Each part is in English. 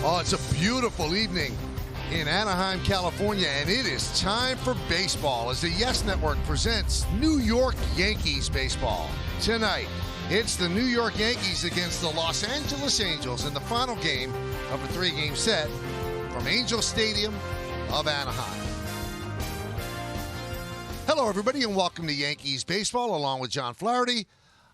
Oh, it's a beautiful evening in Anaheim, California, and it is time for baseball as the Yes Network presents New York Yankees baseball. Tonight, it's the New York Yankees against the Los Angeles Angels in the final game of a three-game set from Angel Stadium of Anaheim. Hello, everybody, and welcome to Yankees baseball along with John Flaherty.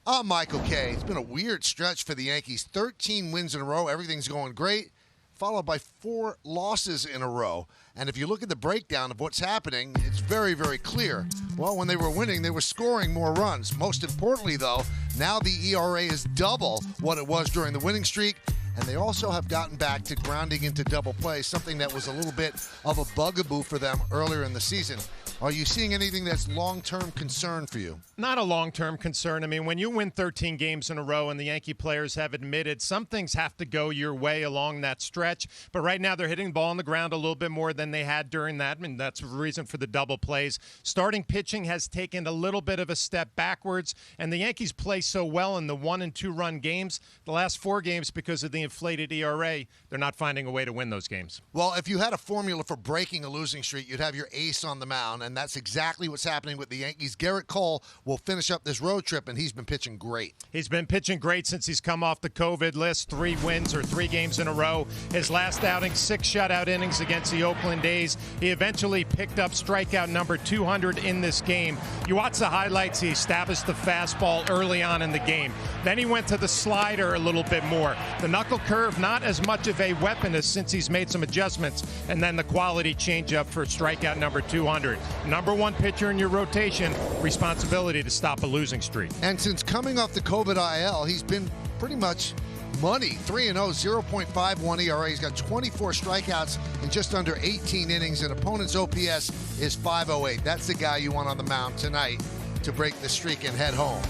I'm Michael Kay. It's been a weird stretch for the Yankees. 13 wins in a row. Everything's going great, followed by 4 losses in a row. And if you look at the breakdown of what's happening, it's very, very clear. Well, when they were winning, they were scoring more runs. Most importantly, though, now the ERA is double what it was during the winning streak. And they also have gotten back to grounding into double play, something that was a little bit of a bugaboo for them earlier in the season. Are you seeing anything that's long-term concern for you? Not a long-term concern. I mean, when you win 13 games in a row and the Yankee players have admitted some things have to go your way along that stretch, but right now they're hitting the ball on the ground a little bit more than they had during that. I mean, that's the reason for the double plays. Starting pitching has taken a little bit of a step backwards, and the Yankees play so well in the 1- and 2-run games. The last 4 games, because of the inflated ERA, they're not finding a way to win those games. Well, if you had a formula for breaking a losing streak, you'd have your ace on the mound, and that's exactly what's happening with the Yankees. Garrett Cole will finish up this road trip, and he's been pitching great. He's been pitching great since he's come off the COVID list. 3 wins or 3 games in a row. His last outing, 6 shutout innings against the Oakland A's. He eventually picked up strikeout number 200 in this game. You watch the highlights, he established the fastball early on in the game. Then he went to the slider a little bit more. The knuckle curve, not as much of a weapon as since he's made some adjustments. And then the quality changeup for strikeout number 200. Number 1 pitcher in your rotation, responsibility to stop a losing streak. And since coming off the COVID IL, he's been pretty much money. 3-0, 0.51 ERA. He's got 24 strikeouts in just under 18 innings, and opponent's OPS is 508. That's the guy you want on the mound tonight to break the streak and head home.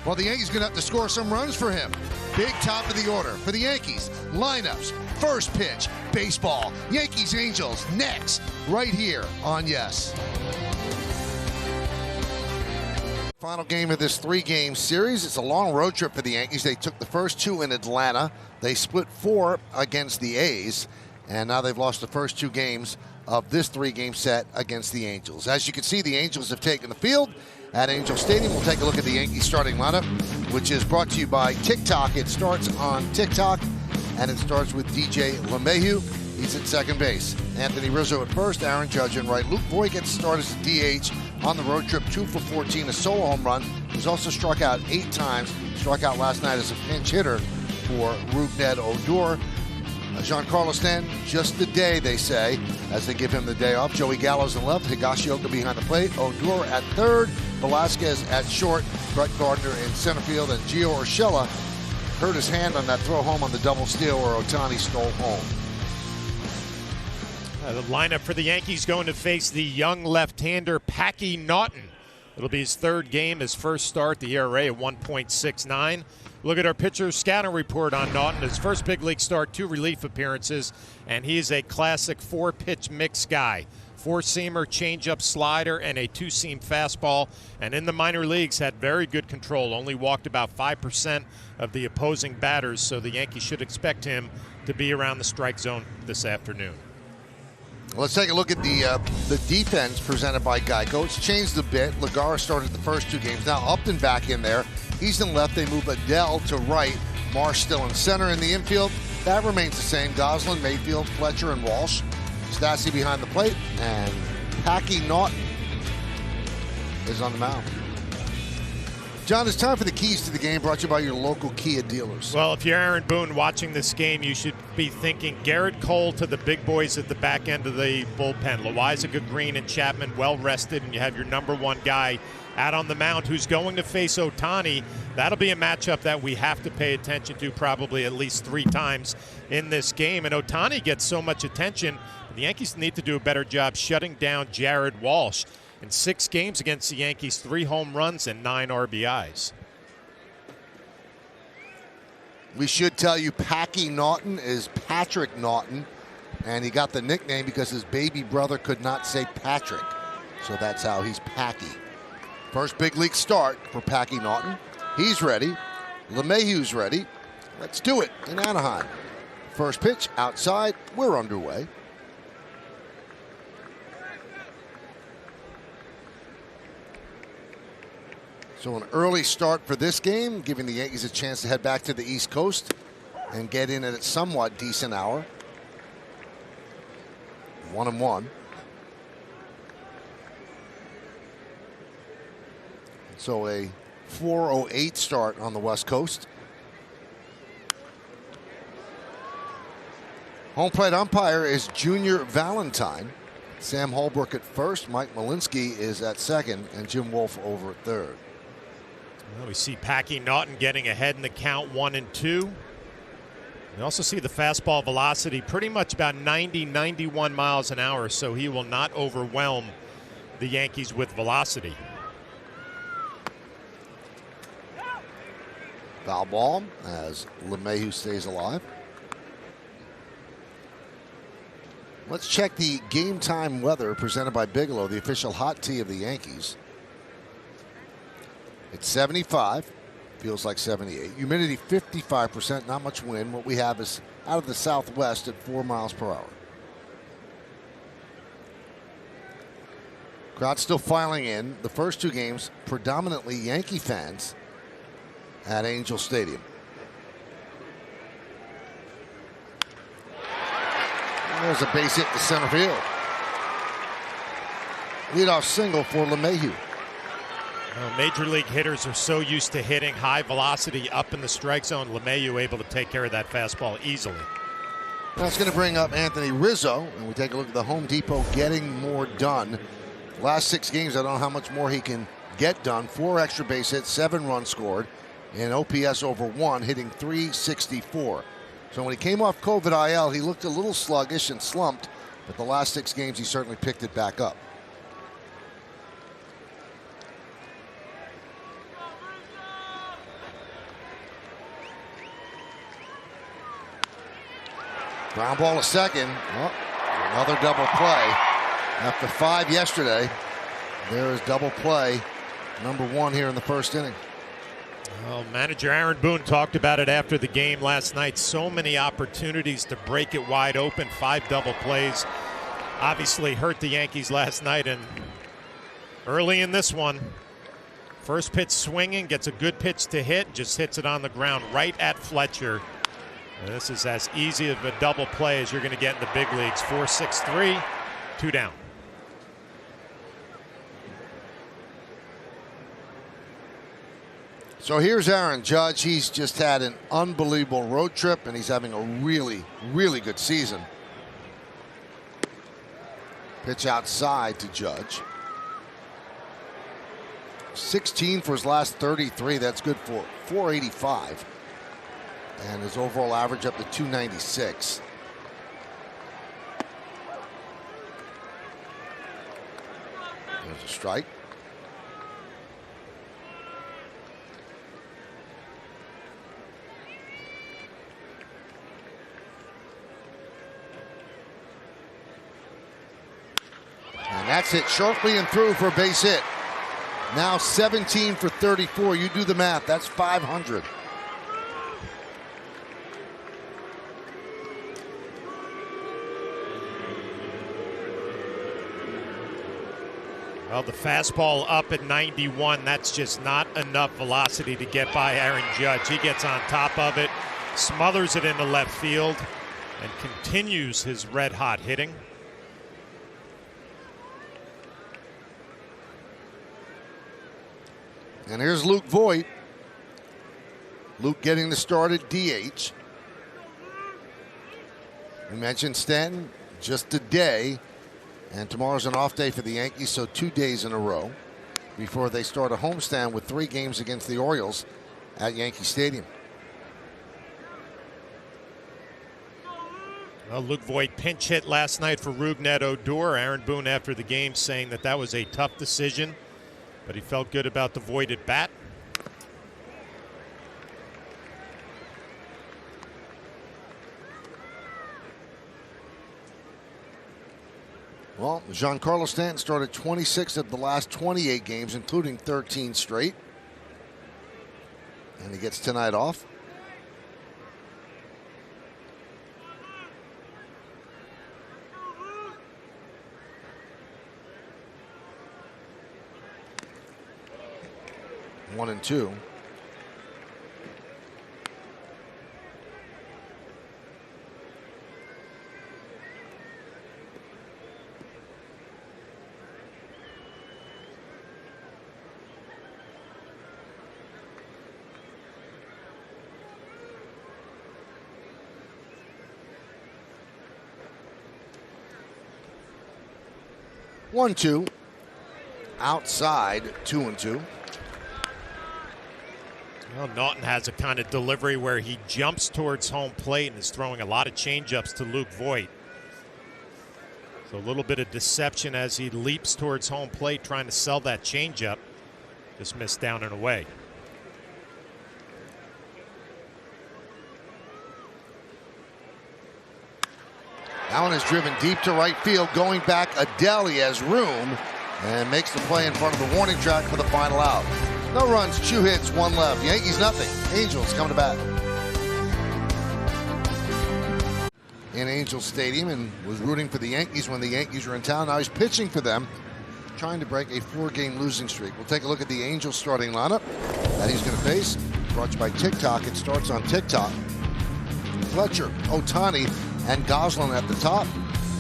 Well, the Yankees going to have to score some runs for him. Big top of the order for the Yankees. Lineups, first pitch, baseball, Yankees Angels next, right here on Yes. Final game of this 3-game series. It's a long road trip for the Yankees. They took the first 2 in Atlanta. They split 4 against the A's. And now they've lost the first 2 games of this 3-game set against the Angels. As you can see, the Angels have taken the field at Angel Stadium. We'll take a look at the Yankees starting lineup, which is brought to you by TikTok. It starts on TikTok, and it starts with DJ LeMahieu. He's at second base. Anthony Rizzo at first, Aaron Judge in right. Luke Voigt gets started as DH on the road trip, 2 for 14, a solo home run. He's also struck out 8 times. Struck out last night as a pinch hitter for Rougned Odor. Giancarlo Stanton, just the day, they say, as they give him the day off. Joey Gallows in left, Higashioka behind the plate, Odor at third, Velasquez at short, Brett Gardner in center field, and Gio Urshela hurt his hand on that throw home on the double steal where Ohtani stole home. The lineup for the Yankees going to face the young left-hander Packy Naughton. It'll be his 3rd game, his first start, the ERA at 1.69. Look at our pitcher scouting report on Naughton. His first big league start, 2 relief appearances, and he's a classic 4-pitch mix guy. 4-seamer, changeup, slider, and a 2-seam fastball. And in the minor leagues, had very good control. Only walked about 5% of the opposing batters, so the Yankees should expect him to be around the strike zone this afternoon. Let's take a look at the defense presented by Geico. It's changed a bit. Lagara started the first 2 games. Now Upton back in there. He's in left. They move Adele to right. Marsh still in center. In the infield, that remains the same. Goslin, Mayfield, Fletcher, and Walsh. Stassi behind the plate. And Packy Naughton is on the mound. John, it's time for the keys to the game, brought to you by your local Kia dealers. Well, if you're Aaron Boone watching this game, you should be thinking Garrett Cole to the big boys at the back end of the bullpen. Loizaga, Green, and Chapman well rested, and you have your number 1 guy out on the mound who's going to face Ohtani. That'll be a matchup that we have to pay attention to probably at least 3 times in this game. And Ohtani gets so much attention, the Yankees need to do a better job shutting down Jared Walsh. In 6 games against the Yankees, 3 home runs and 9 RBIs. We should tell you Packy Naughton is Patrick Naughton, and he got the nickname because his baby brother could not say Patrick. So that's how he's Packy. First big league start for Packy Naughton. He's ready. LeMahieu's ready. Let's do it in Anaheim. first pitch outside. We're underway. So an early start for this game, giving the Yankees a chance to head back to the East Coast and get in at a somewhat decent hour. 1-1. So a 4:08 start on the West Coast. Home plate umpire is Junior Valentine. Sam Holbrook at first, Mike Malinsky is at second, and Jim Wolf over at third. Well, we see Packy Naughton getting ahead in the count 1-2. We also see the fastball velocity pretty much about 90-91 miles an hour, so he will not overwhelm the Yankees with velocity. Foul ball as LeMahieu stays alive. Let's check the game time weather presented by Bigelow, the official hot tea of the Yankees. It's 75, feels like 78. Humidity 55%, not much wind. What we have is out of the southwest at 4 miles per hour. Crowd still filing in. The first two games, predominantly Yankee fans at Angel Stadium. There's a base hit to center field. Leadoff single for LeMahieu. Well, major league hitters are so used to hitting high velocity up in the strike zone. LeMahieu able to take care of that fastball easily. That's going to bring up Anthony Rizzo, and we take a look at the Home Depot getting more done. Last 6 games, I don't know how much more he can get done. 4 extra base hits, 7 runs scored, and OPS over 1, hitting .364. So when he came off COVID IL, he looked a little sluggish and slumped, but the last 6 games, he certainly picked it back up. Ground ball to second. Oh, another double play. After 5 yesterday, there is double play number 1 here in the first inning. Well, manager Aaron Boone talked about it after the game last night. So many opportunities to break it wide open. 5 double plays obviously hurt the Yankees last night, and early in this one, first pitch swinging, gets a good pitch to hit, just hits it on the ground right at Fletcher. And this is as easy of a double play as you're going to get in the big leagues. 4-6-3, 2 down. So here's Aaron Judge. He's just had an unbelievable road trip, and he's having a really, really good season. Pitch outside to Judge. 16 for his last 33. That's good for 485. And his overall average up to 296. There's a strike. And that's it sharply and through for a base hit. Now 17 for 34. You do the math. That's 500. Well, the fastball up at 91, that's just not enough velocity to get by Aaron Judge. He gets on top of it, smothers it into left field, and continues his red-hot hitting. And here's Luke Voit. Luke getting the start at DH. We mentioned Stanton, just a day. And tomorrow's an off day for the Yankees, so 2 days in a row before they start a homestand with 3 games against the Orioles at Yankee Stadium. Well, Luke Voit pinch hit last night for Rougned Odor. Aaron Boone after the game saying that that was a tough decision, but he felt good about the Voit at bat. Well, Giancarlo Stanton started 26 of the last 28 games, including 13 straight. And he gets tonight off. 1-2. One, two. Outside, 2-2. Well, Naughton has a kind of delivery where he jumps towards home plate and is throwing a lot of changeups to Luke Voigt. So a little bit of deception as he leaps towards home plate trying to sell that changeup. Just missed down and away. That one is driven deep to right field. Going back, Adele, he has room and makes the play in front of the warning track for the final out. No runs, 2 hits, 1 left. Yankees nothing. Angels coming to bat. In Angels Stadium and was rooting for the Yankees when the Yankees were in town. Now he's pitching for them, trying to break a 4-game losing streak. We'll take a look at the Angels starting lineup that he's going to face. Brought to you by TikTok. It starts on TikTok. Fletcher, Ohtani, and Goslin at the top.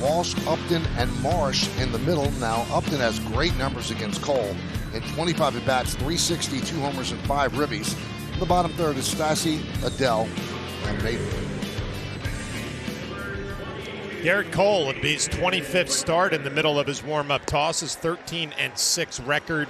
Walsh, Upton, and Marsh in the middle. Now Upton has great numbers against Cole. In 25 at-bats, 360, 2 homers, and 5 ribbies. In the bottom third is Stassi, Adele, and Mayfield. Garrett Cole would be his 25th start in the middle of his warm-up toss. His 13-6 record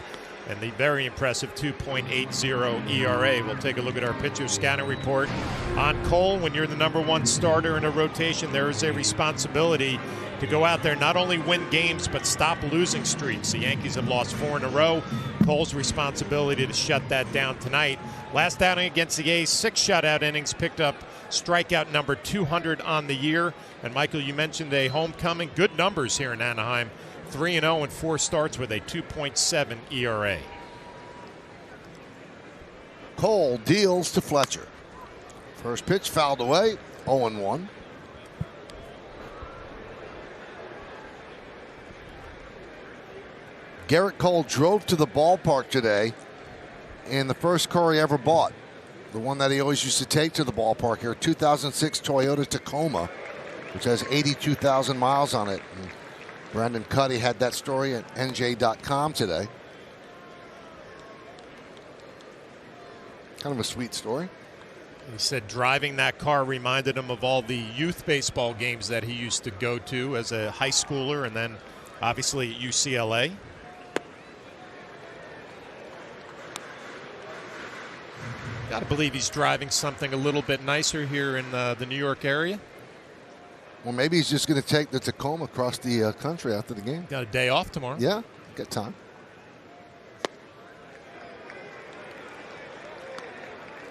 and the very impressive 2.80 ERA. We'll take a look at our pitcher scouting report on Cole. When you're the #1 starter in a rotation, there is a responsibility to go out there, not only win games, but stop losing streaks. The Yankees have lost 4 in a row. Cole's responsibility to shut that down tonight. Last outing against the A's, 6 shutout innings, picked up strikeout number 200 on the year. And Michael, you mentioned a homecoming. Good numbers here in Anaheim. 3-0 in 4 starts with a 2.7 ERA. Cole deals to Fletcher. First pitch fouled away, 0-1. Garrett Cole drove to the ballpark today in the first car he ever bought. The one that he always used to take to the ballpark here, 2006 Toyota Tacoma, which has 82,000 miles on it. And Brandon Cuddy had that story at NJ.com today. Kind of a sweet story. He said driving that car reminded him of all the youth baseball games that he used to go to as a high schooler and then obviously at UCLA. Got to believe he's driving something a little bit nicer here in the New York area. Well, maybe he's just going to take the Tacoma across the country after the game. Got a day off tomorrow. Yeah, got time.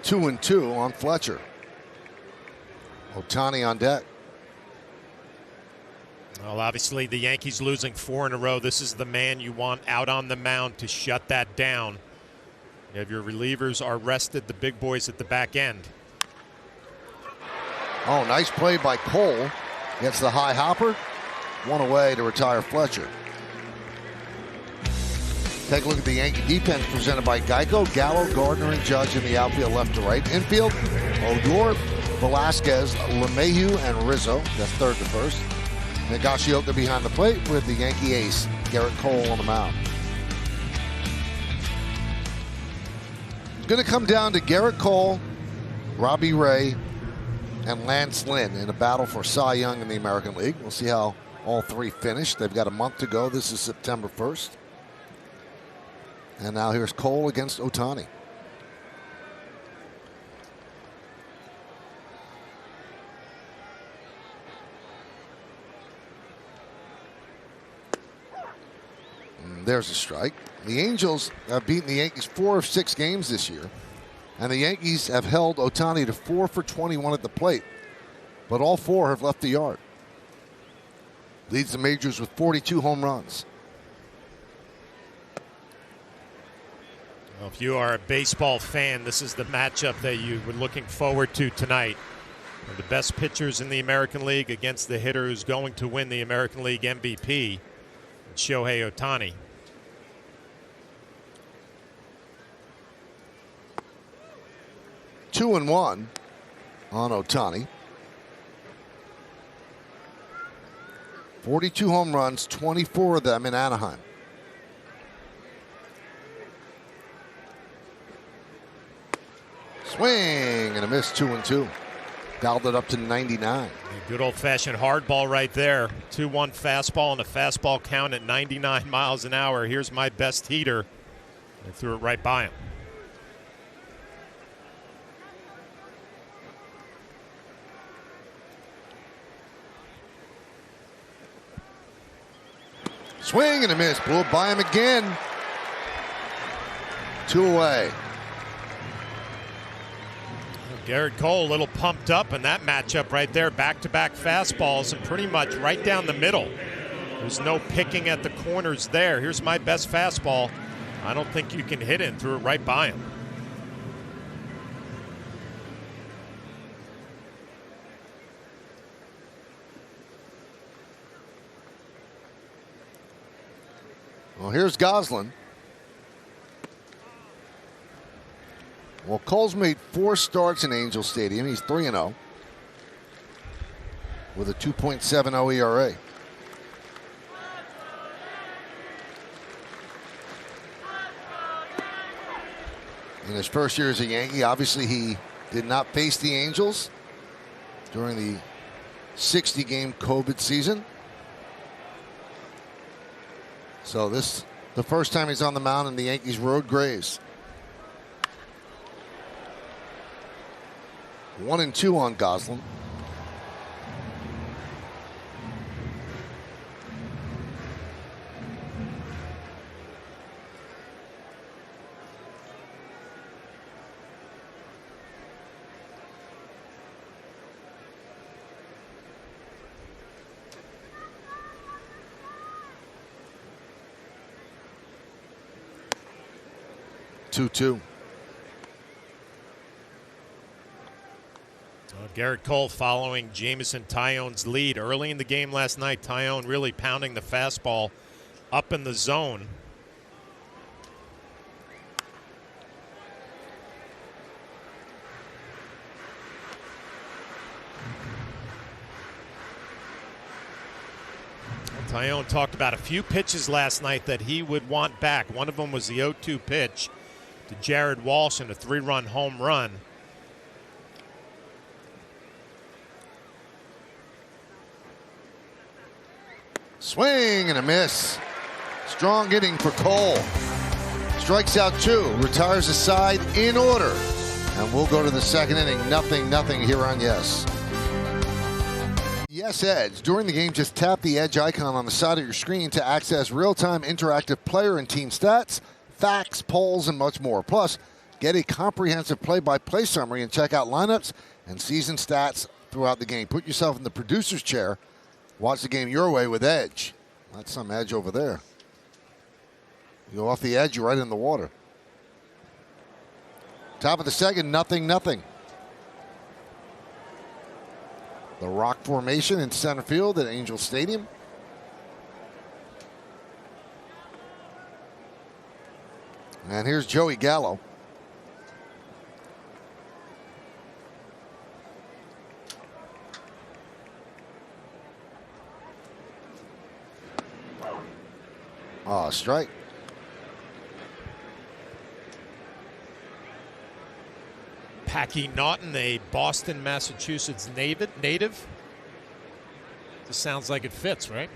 2-2 on Fletcher. Ohtani on deck. Well, obviously the Yankees losing 4 in a row. This is the man you want out on the mound to shut that down. You have your relievers are rested, the big boys at the back end. Oh, nice play by Cole. Gets the high hopper. 1 away to retire Fletcher. Take a look at the Yankee defense presented by Geico. Gallo, Gardner, and Judge in the outfield left to right. Infield, Odor, Velasquez, LeMahieu, and Rizzo. That's third to first. Nagashioka behind the plate with the Yankee ace, Garrett Cole, on the mound. It's going to come down to Garrett Cole, Robbie Ray, and Lance Lynn in a battle for Cy Young in the American League. We'll see how all 3 finish. They've got a month to go. This is September 1st. And now here's Cole against Ohtani. And there's a strike. The Angels have beaten the Yankees 4 of 6 games this year. And the Yankees have held Ohtani to 4 for 21 at the plate. But all 4 have left the yard. Leads the majors with 42 home runs. Well, if you are a baseball fan, this is the matchup that you were looking forward to tonight. One of the best pitchers in the American League against the hitter who's going to win the American League MVP, Shohei Ohtani. 2-1 on Ohtani. 42 home runs, 24 of them in Anaheim. Swing and a miss, 2-2. Dialed it up to 99. Good old-fashioned hard ball right there. 2-1 fastball and a fastball count at 99 miles an hour. Here's my best heater. I threw it right by him. Swing and a miss. Blew it by him again. 2 away. Garrett Cole a little pumped up in that matchup right there. Back-to-back fastballs and pretty much right down the middle. There's no picking at the corners there. Here's my best fastball. I don't think you can hit it, and threw it right by him. Well, here's Goslin. Well, Cole's made 4 starts in Angel Stadium. He's 3-0 with a 2.70 ERA. In his first year as a Yankee, obviously he did not face the Angels during the 60-game COVID season. So this the first time he's on the mound in the Yankees road Grays. 1-2 on Goslin. Two. Garrett Cole following Jameson Taillon's lead. Early in the game last night, Taillon really pounding the fastball up in the zone. Taillon talked about a few pitches last night that he would want back. One of them was the 0-2 pitch to Jared Walsh in a 3-run home run. Swing and a miss. Strong hitting for Cole. Strikes out 2, retires the side in order. And we'll go to the second inning. 0-0 here on Yes. Yes Edge. During the game, just tap the Edge icon on the side of your screen to access real-time interactive player and team stats, facts, polls, and much more. Plus, get a comprehensive play-by-play summary and check out lineups and season stats throughout the game. Put yourself in the producer's chair. Watch the game your way with Edge. That's some edge over there. You go off the edge, you're right in the water. Top of the second, 0-0. The rock formation in center field at Angel Stadium. And here's Joey Gallo. Oh, strike. Packy Naughton, a Boston, Massachusetts native. This sounds like it fits, right?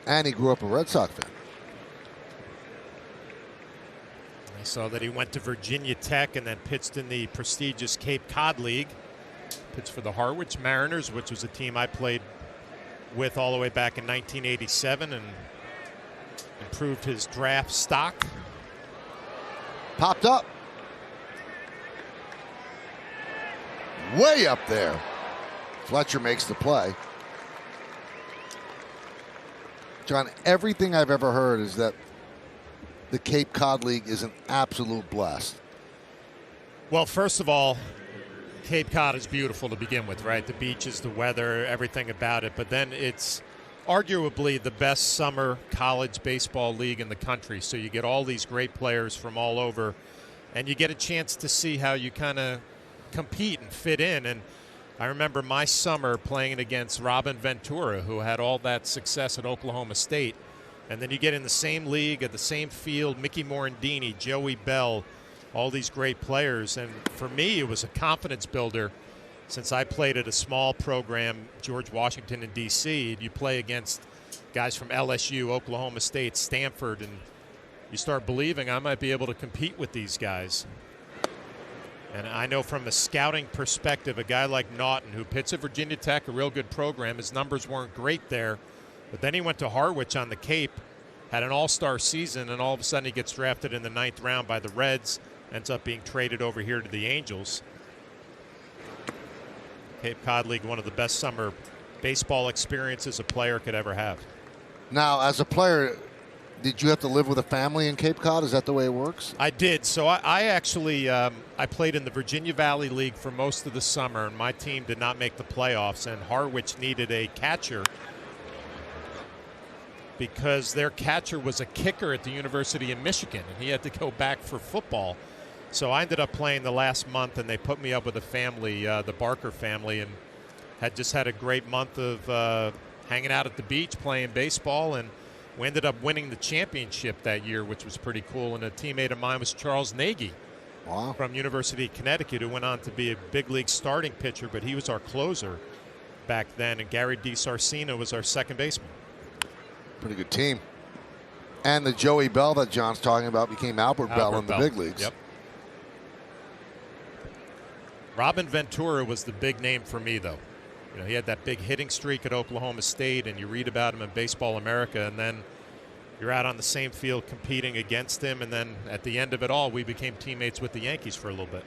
And he grew up a Red Sox fan. I saw that he went to Virginia Tech and then pitched in the prestigious Cape Cod League. Pitched for the Harwich Mariners, which was a team I played with all the way back in 1987 and improved his draft stock. Popped up. Way up there. Fletcher makes the play. John, everything I've ever heard is that the Cape Cod League is an absolute blast. Well, first of all, Cape Cod is beautiful to begin with, right? The beaches, the weather, everything about it. But then it's arguably the best summer college baseball league in the country. So you get all these great players from all over, and you get a chance to see how you kind of compete and fit in. And I remember my summer playing against Robin Ventura, who had all that success at Oklahoma State. And then you get in the same league, at the same field, Mickey Morandini, Joey Bell, all these great players. And for me, it was a confidence builder. Since I played at a small program, George Washington in D.C., you play against guys from LSU, Oklahoma State, Stanford, and you start believing I might be able to compete with these guys. And I know from a scouting perspective, a guy like Naughton, who pitched at Virginia Tech, a real good program, his numbers weren't great there, but then he went to Harwich on the Cape, had an all-star season, and all of a sudden he gets drafted in the 9th round by the Reds, ends up being traded over here to the Angels. Cape Cod League, one of the best summer baseball experiences a player could ever have. Now, as a player, did you have to live with a family in Cape Cod? Is that the way it works? I did. So I actually I played in the Virginia Valley League for most of the summer, and my team did not make the playoffs, and Harwich needed a catcher because their catcher was a kicker at the University of Michigan, and he had to go back for football. So I ended up playing the last month, and they put me up with a family, the Barker family, and had just had a great month of hanging out at the beach, playing baseball, and we ended up winning the championship that year, which was pretty cool. And a teammate of mine was Charles Nagy from University of Connecticut, who went on to be a big league starting pitcher, but he was our closer back then, and Gary DiSarcina was our second baseman. Pretty good team. And the Joey Bell that John's talking about became Albert Bell in the big leagues. Yep. Robin Ventura was the big name for me, though. You know, he had that big hitting streak at Oklahoma State, and you read about him in Baseball America, and then you're out on the same field competing against him, and then at the end of it all, we became teammates with the Yankees for a little bit.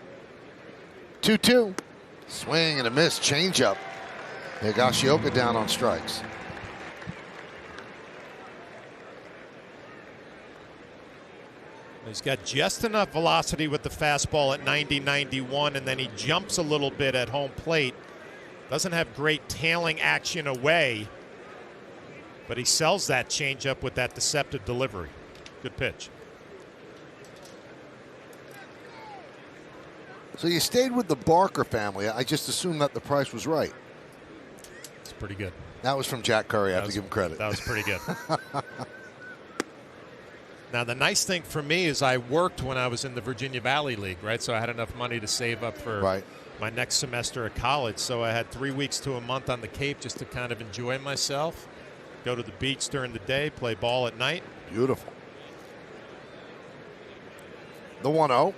2-2. Swing and a miss. Changeup. Higashioka down on strikes. He's got just enough velocity with the fastball at 90-91, and then he jumps a little bit at home plate. Doesn't have great tailing action away, but he sells that changeup with that deceptive delivery. Good pitch. So you stayed with the Barker family. I just assumed that the price was right. It's pretty good. That was from Jack Curry. I have to give him credit. That was pretty good. Now, the nice thing for me is I worked when I was in the Virginia Valley League, right? So I had enough money to save up for my next semester at college. So I had 3 weeks to a month on the Cape just to kind of enjoy myself, go to the beach during the day, play ball at night. Beautiful. The 1-0.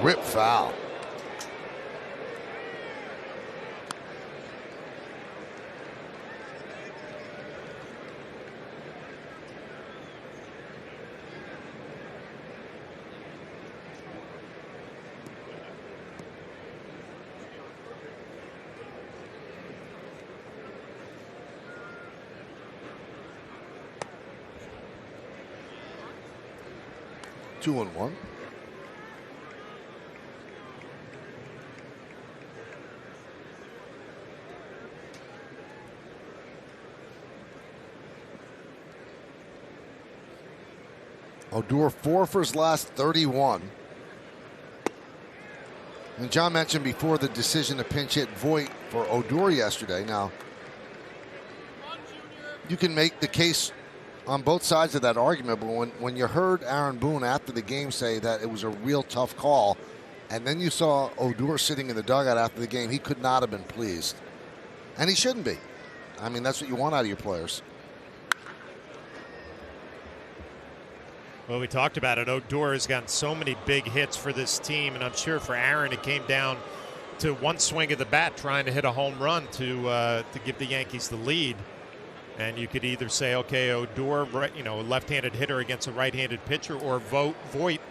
Rip foul. Two and one. Odor 4 for his last 31. And John mentioned before the decision to pinch hit Voit for Odor yesterday. Now, you can make the case on both sides of that argument, but when you heard Aaron Boone after the game say that it was a real tough call, and then you saw Odor sitting in the dugout after the game, he could not have been pleased. And he shouldn't be. I mean, that's what you want out of your players. Well, we talked about it. Odor has gotten so many big hits for this team, and I'm sure for Aaron it came down to one swing of the bat trying to hit a home run to give the Yankees the lead. And you could either say, okay, Odor, a left-handed hitter against a right-handed pitcher, or Voit,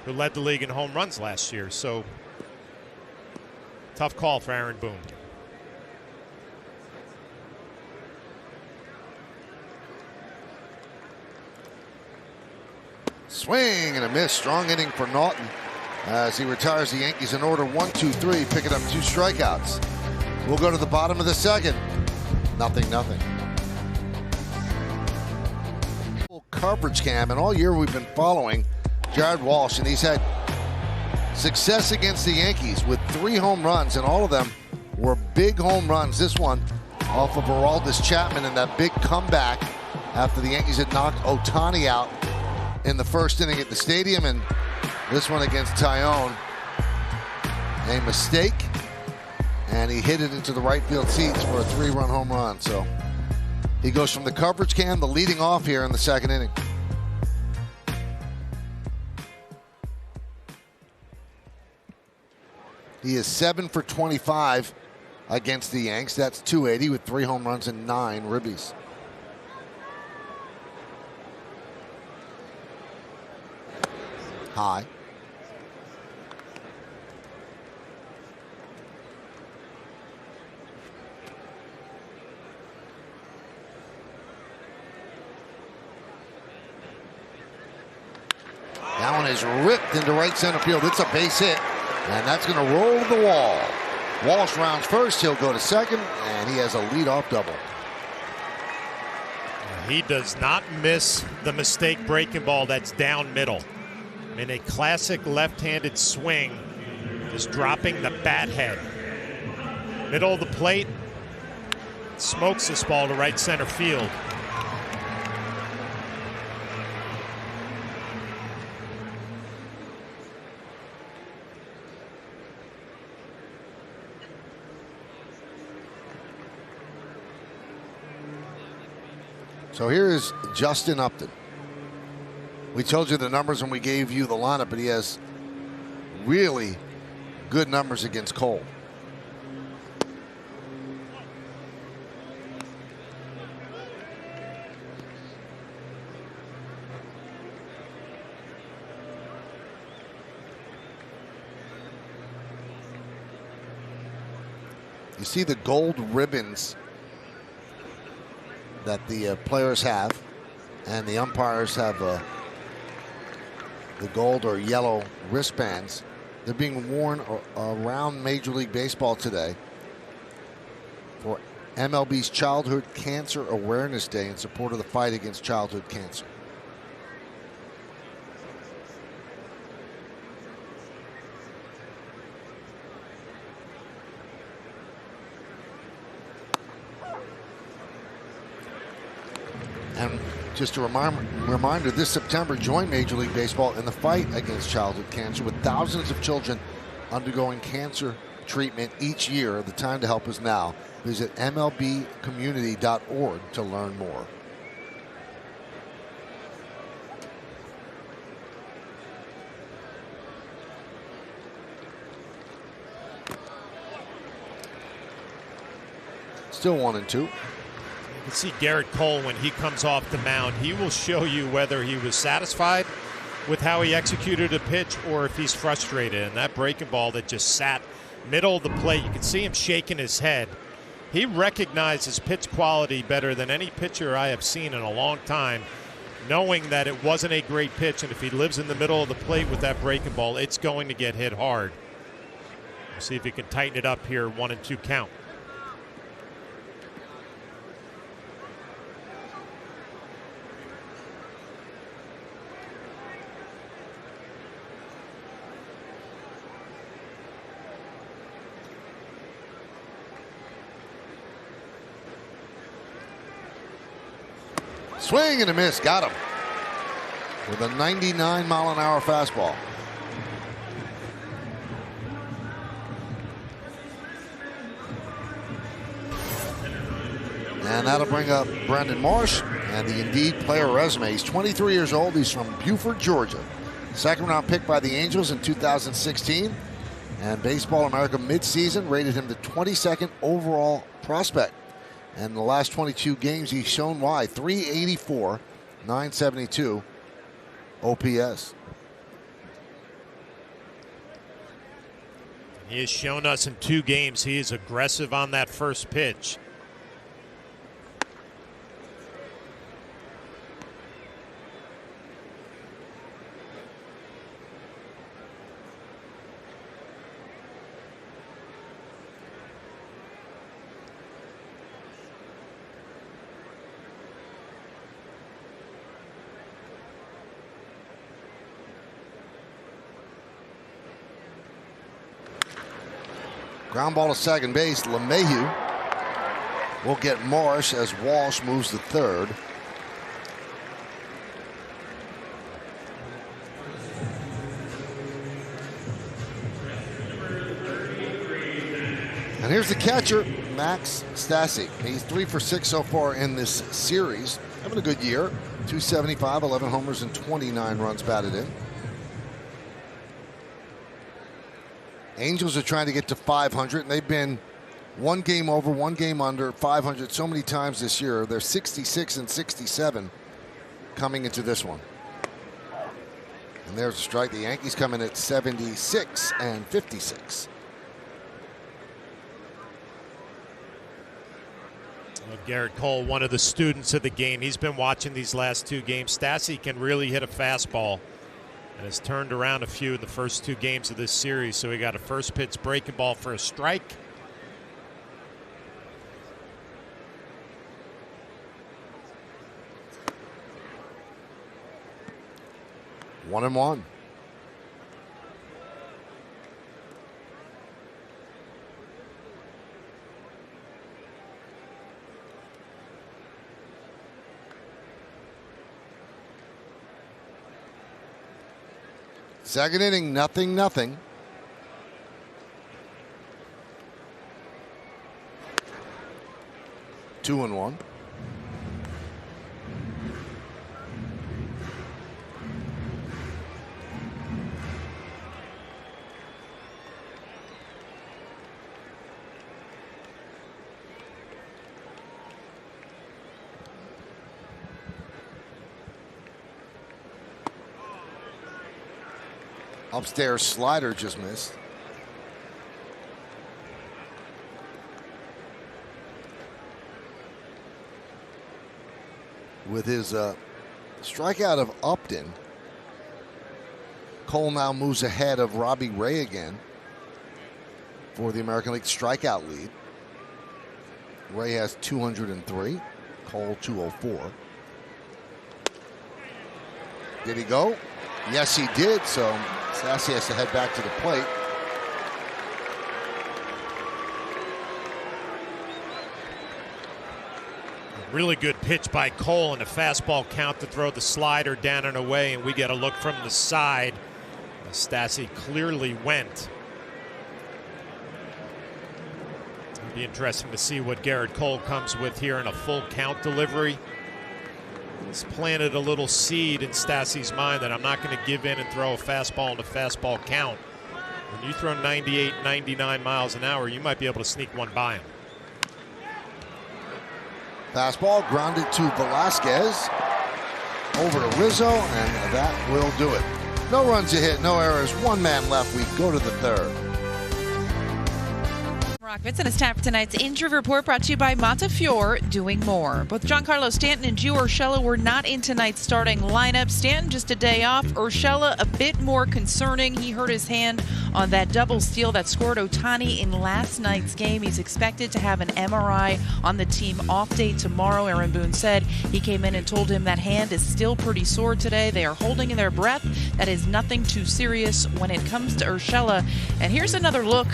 who led the league in home runs last year. So, tough call for Aaron Boone. Swing and a miss. Strong inning for Naughton as he retires the Yankees in order 1-2-3, picking up 2 strikeouts. We'll go to the bottom of the second. 0-0. coverage cam, and all year we've been following Jared Walsh, and he's had success against the Yankees with 3 home runs, and all of them were big home runs. This one off of Aroldis Chapman in that big comeback after the Yankees had knocked Ohtani out in the first inning at the stadium, and this one against Tyone, a mistake, and he hit it into the right field seats for a 3-run home run. So he goes from the coverage cam to leading off here in the second inning. He is 7 for 25 against the Yanks. That's .280 with 3 home runs and 9 ribbies. High. That one is ripped into right center field. It's a base hit, and that's going to roll to the wall. Walsh rounds first. He'll go to second, and he has a leadoff double. He does not miss the mistake breaking ball that's down middle. In a classic left-handed swing, just dropping the bat head. Middle of the plate, smokes this ball to right center field. So here is Justin Upton. We told you the numbers when we gave you the lineup, but he has really good numbers against Cole. You see the gold ribbons that the players have, and the umpires have the gold or yellow wristbands. They're being worn around Major League Baseball today for MLB's Childhood Cancer Awareness Day in support of the fight against childhood cancer. And just a reminder, this September, join Major League Baseball in the fight against childhood cancer, with thousands of children undergoing cancer treatment each year. The time to help is now. Visit MLBcommunity.org to learn more. Still 1-2. You can see Garrett Cole when he comes off the mound. He will show you whether he was satisfied with how he executed a pitch or if he's frustrated. And that breaking ball that just sat middle of the plate, you can see him shaking his head. He recognizes pitch quality better than any pitcher I have seen in a long time, knowing that it wasn't a great pitch, and if he lives in the middle of the plate with that breaking ball, it's going to get hit hard. We'll see if he can tighten it up here, 1-2 count. Swing and a miss, got him with a 99-mile-an-hour fastball. And that'll bring up Brendan Marsh and the Indeed player resume. He's 23 years old. He's from Buford, Georgia. Second-round pick by the Angels in 2016. And Baseball America midseason rated him the 22nd overall prospect. And in the last 22 games, he's shown why. 384, 972 OPS. He has shown us in 2 games he is aggressive on that first pitch. Ground ball to second base. LeMahieu will get Marsh as Walsh moves to third. And here's the catcher, Max Stassi. He's 3 for 6 so far in this series. Having a good year. 275, 11 homers, and 29 runs batted in. Angels are trying to get to 500, and they've been one game over, one game under 500 so many times this year. They're 66 and 67 coming into this one. And there's a strike. The Yankees come in at 76 and 56. Well, Garrett Cole, one of the students of the game. He's been watching these last 2 games. Stassi can really hit a fastball and has turned around a few in the first 2 games of this series. So he got a first pitch breaking ball for a strike. One and one. Second inning, 0-0. Two and one. Upstairs slider just missed. With his strikeout of Upton, Cole now moves ahead of Robbie Ray again for the American League strikeout lead. Ray has 203, Cole 204. Did he go? Yes, he did. So Stassi has to head back to the plate. Really good pitch by Cole and a fastball count to throw the slider down and away, and we get a look from the side. Stassi clearly went. It'll be interesting to see what Garrett Cole comes with here in a full count delivery. It's planted a little seed in Stassi's mind that I'm not going to give in and throw a fastball in a fastball count. When you throw 98, 99 miles an hour, you might be able to sneak one by him. Fastball grounded to Velasquez. Over to Rizzo, and that will do it. No runs a hit, no errors, 1 man left. We go to the third. Vincent, it's time for tonight's injury report brought to you by Montefiore Doing More. Both Giancarlo Stanton and Gio Urshela were not in tonight's starting lineup. Stanton just a day off. Urshela a bit more concerning. He hurt his hand on that double steal that scored Ohtani in last night's game. He's expected to have an MRI on the team off day tomorrow. Aaron Boone said he came in and told him that hand is still pretty sore today. They are holding in their breath. That is nothing too serious when it comes to Urshela. And here's another look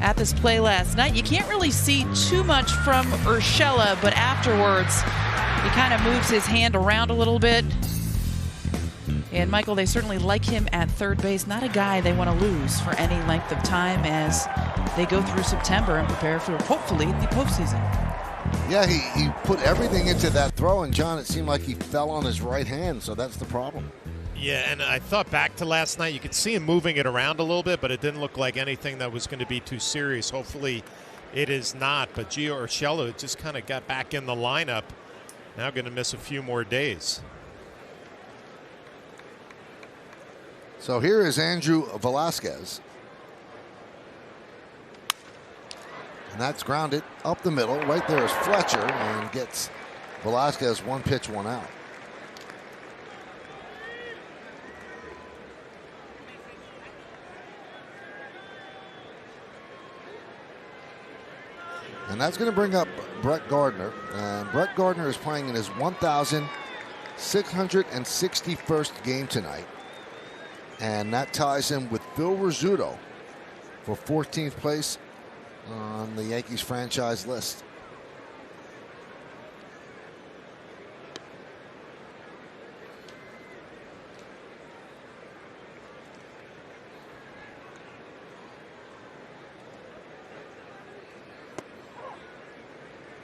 at this play last night. You can't really see too much from Urshela, but afterwards he kind of moves his hand around a little bit. And Michael, they certainly like him at third base. Not a guy they want to lose for any length of time as they go through September and prepare for, hopefully, the postseason. Yeah, he put everything into that throw, and John, it seemed like he fell on his right hand, so that's the problem. Yeah, and I thought back to last night, you could see him moving it around a little bit, but it didn't look like anything that was going to be too serious. Hopefully it is not, but Gio Urshela just kind of got back in the lineup. Now going to miss a few more days. So here is Andrew Velasquez. And that's grounded up the middle. Right there is Fletcher, and gets Velasquez 1 pitch, 1 out. And that's going to bring up Brett Gardner. And Brett Gardner is playing in his 1,661st game tonight. And that ties him with Phil Rizzuto for 14th place on the Yankees franchise list.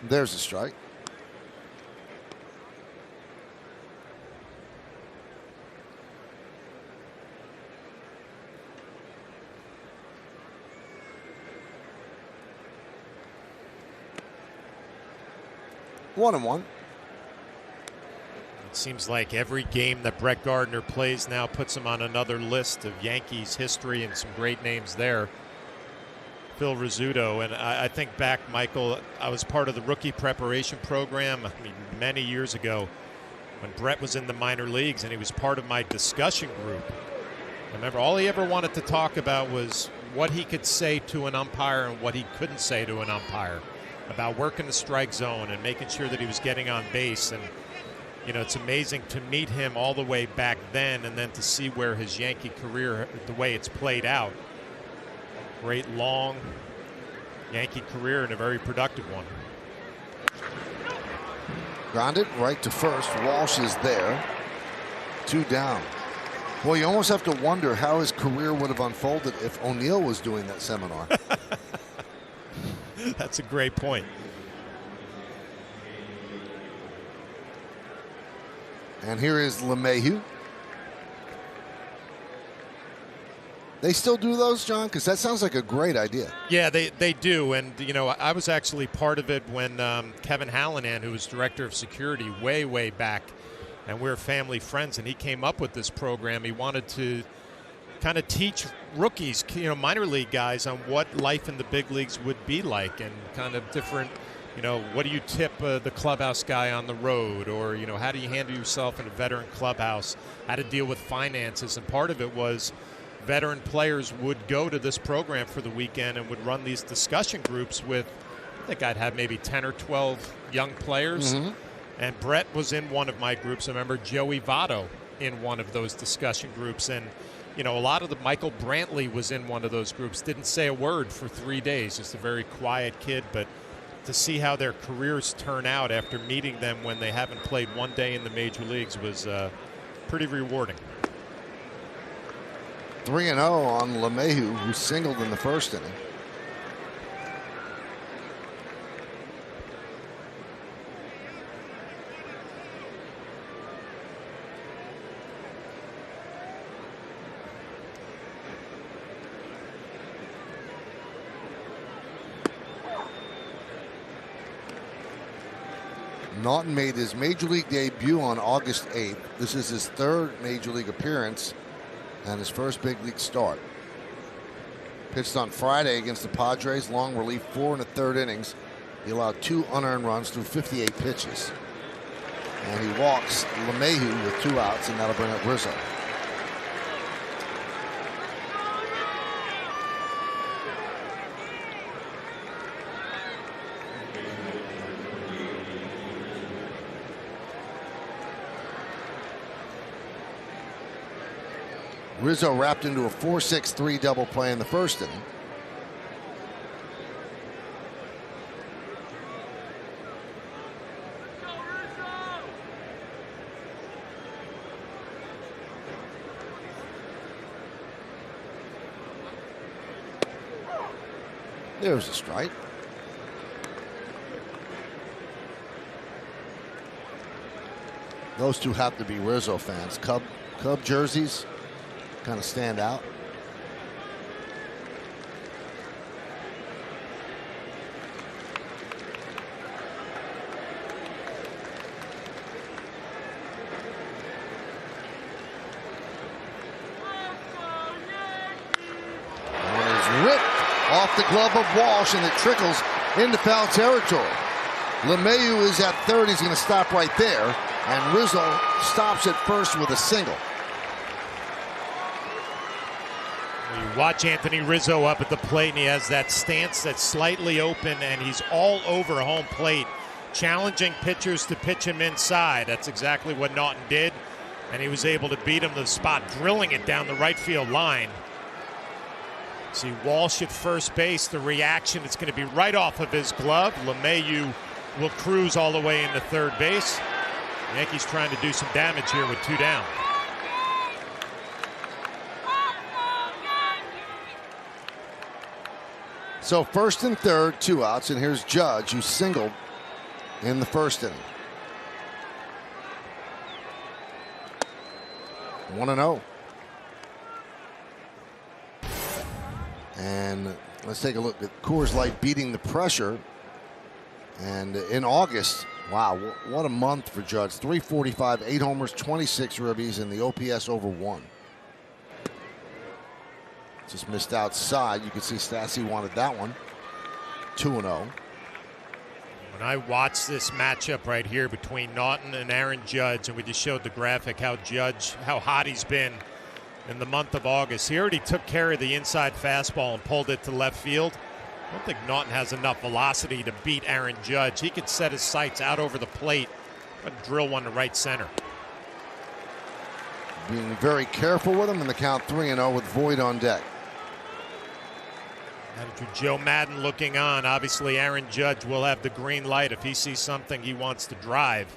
There's a strike. One and one. It seems like every game that Brett Gardner plays now puts him on another list of Yankees history, and some great names there. Phil Rizzuto, and I think back, Michael, I was part of the rookie preparation program many years ago when Brett was in the minor leagues, and he was part of my discussion group. I remember all he ever wanted to talk about was what he could say to an umpire and what he couldn't say to an umpire, about working the strike zone and making sure that he was getting on base. And you know, it's amazing to meet him all the way back then, and then to see where his Yankee career, the way it's played out. Great long Yankee career and a very productive one. Grounded right to first. Walsh is there. 2 down. Boy, you almost have to wonder how his career would have unfolded if O'Neill was doing that seminar. That's a great point. And here is LeMahieu. They still do those, John? Because that sounds like a great idea. Yeah, they do. And, you know, I was actually part of it when Kevin Hallinan, who was director of security way back, and we're family friends, and he came up with this program. He wanted to kind of teach rookies, you know, minor league guys, on what life in the big leagues would be like, and kind of different, you know, what do you tip the clubhouse guy on the road, or, you know, how do you handle yourself in a veteran clubhouse, how to deal with finances. And part of it was veteran players would go to this program for the weekend and would run these discussion groups with, I think I'd have maybe 10 or 12 young players. Mm-hmm. And Brett was in one of my groups. I remember Joey Votto in one of those discussion groups. And, you know, a lot of Michael Brantley was in one of those groups. Didn't say a word for 3 days. Just a very quiet kid. But to see how their careers turn out after meeting them when they haven't played one day in the major leagues was pretty rewarding. 3-0 on LeMahieu, who singled in the first inning. Naughton made his major league debut on August 8th. This is his 3rd major league appearance and his first big league start. Pitched on Friday against the Padres, long relief, 4 1/3 innings. He allowed 2 unearned runs through 58 pitches. And he walks LeMahieu with 2 outs, and that'll bring up Rizzo. Rizzo wrapped into a 4-6-3 double play in the first inning. There's a strike. Those two have to be Rizzo fans. Cub jerseys kind of stand out. And it's ripped off the glove of Walsh, and it trickles into foul territory. LeMahieu is at third. He's going to stop right there, and Rizzo stops at first with a single. You watch Anthony Rizzo up at the plate, and he has that stance that's slightly open, and he's all over home plate, challenging pitchers to pitch him inside. That's exactly what Naughton did, and he was able to beat him to the spot, drilling it down the right field line. See Walsh at first base. The reaction is going to be right off of his glove. LeMahieu will cruise all the way into third base. Yankees trying to do some damage here with 2 down. So first and third, 2 outs, and here's Judge, who singled in the first inning. 1-0. And let's take a look at Coors Light beating the pressure. And in August, wow, what a month for Judge. 345, 8 homers, 26 ribbies, and the OPS over 1. Just missed outside. You can see Stassi wanted that one. 2-0. When I watch this matchup right here between Naughton and Aaron Judge, and we just showed the graphic how hot he's been in the month of August. He already took care of the inside fastball and pulled it to left field. I don't think Naughton has enough velocity to beat Aaron Judge. He could set his sights out over the plate and drill one to right center. Being very careful with him in the count 3-0 with Voit on deck. Manager Joe Madden looking on. Obviously, Aaron Judge will have the green light if he sees something he wants to drive.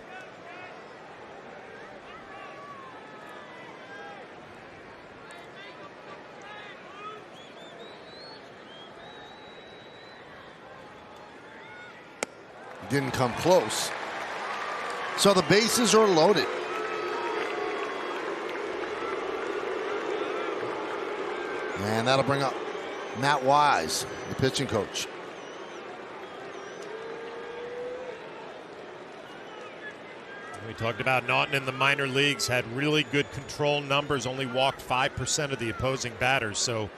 Didn't come close. So the bases are loaded. And that'll bring up Matt Wise, the pitching coach. We talked about Naughton in the minor leagues, had really good control numbers, only walked 5% of the opposing batters. So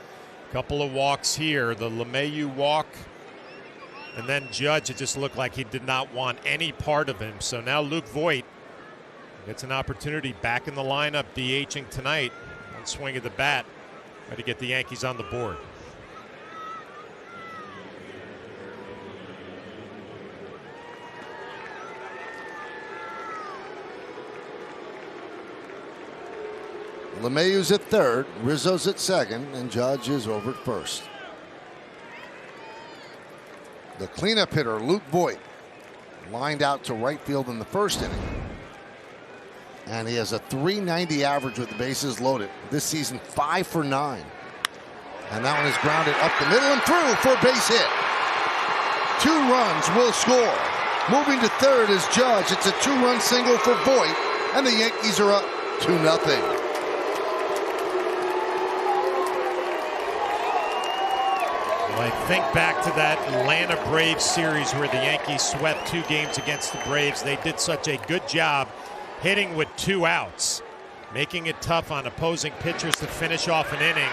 a couple of walks here. The LeMahieu walk, and then Judge, it just looked like he did not want any part of him. So now Luke Voit gets an opportunity back in the lineup, DHing tonight. One swing of the bat, try to get the Yankees on the board. LeMahieu's at third, Rizzo's at second, and Judge is over at first. The cleanup hitter, Luke Voit, lined out to right field in the first inning. And he has a .390 average with the bases loaded. This season, 5 for 9. And that one is grounded up the middle and through for a base hit. 2 runs will score. Moving to third is Judge. It's a 2-run single for Voit, and the Yankees are up 2-0. I think back to that Atlanta Braves series where the Yankees swept 2 games against the Braves. They did such a good job hitting with 2 outs, making it tough on opposing pitchers to finish off an inning.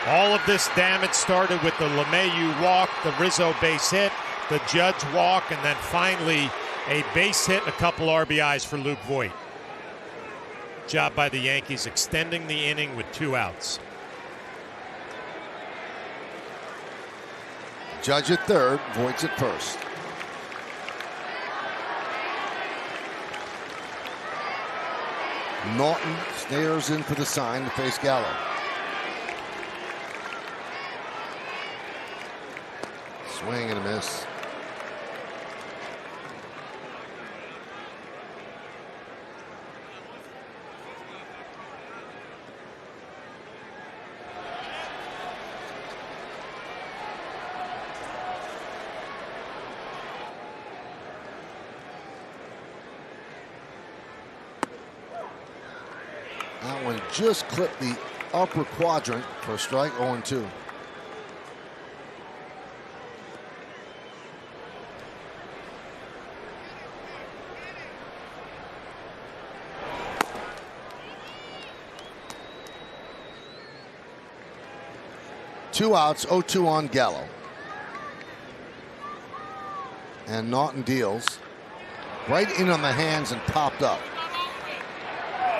All of this damage started with the LeMahieu walk, the Rizzo base hit, the Judge walk, and then finally a base hit and a couple RBIs for Luke Voit. Job by the Yankees extending the inning with 2 outs. Judge at third, Voit's at first. Naughton stares in for the sign to face Gallo. Swing and a miss. That one just clipped the upper quadrant for a strike. 0-2. Two outs, 0-2 on Gallo. And Naughton deals right in on the hands and popped up.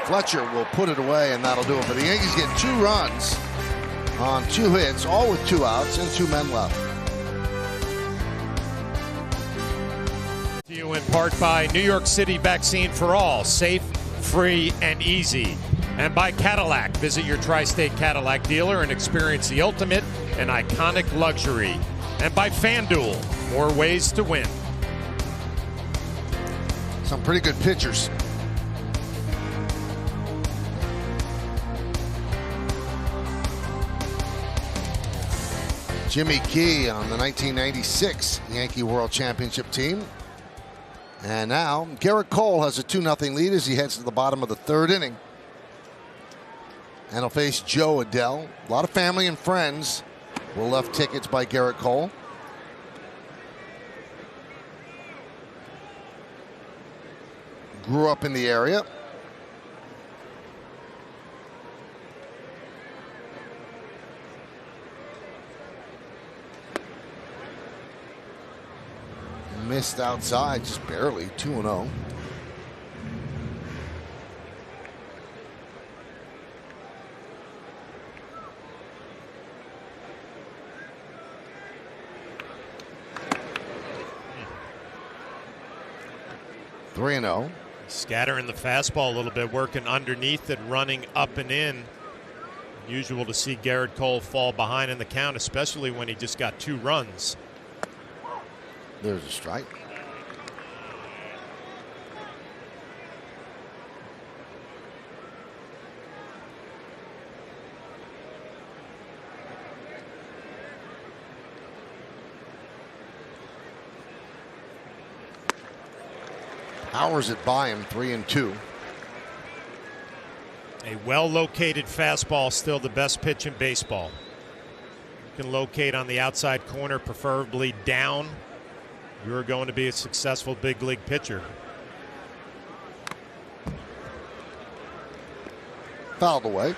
Fletcher will put it away, and that'll do it. But the Yankees get 2 runs on 2 hits, all with 2 outs and 2 men left. To you in part by New York City Vaccine for All. Safe, free, and easy. And by Cadillac. Visit your Tri-State Cadillac dealer and experience the ultimate and iconic luxury. And by FanDuel, more ways to win. Some pretty good pitchers. Jimmy Key on the 1996 Yankee World Championship team. And now Garrett Cole has a 2-0 lead as he heads to the bottom of the third inning. And he'll face Joe Adell. A lot of family and friends were left tickets by Garrett Cole. Grew up in the area. Missed outside, just barely, 2-0. Scattering the fastball a little bit, working underneath it, running up and in. Unusual to see Garrett Cole fall behind in the count, especially when he just got 2 runs. There's a strike. Powers it by him, 3-2. A well-located fastball, still the best pitch in baseball. You can locate on the outside corner, preferably down. You're going to be a successful big league pitcher. Fouled away.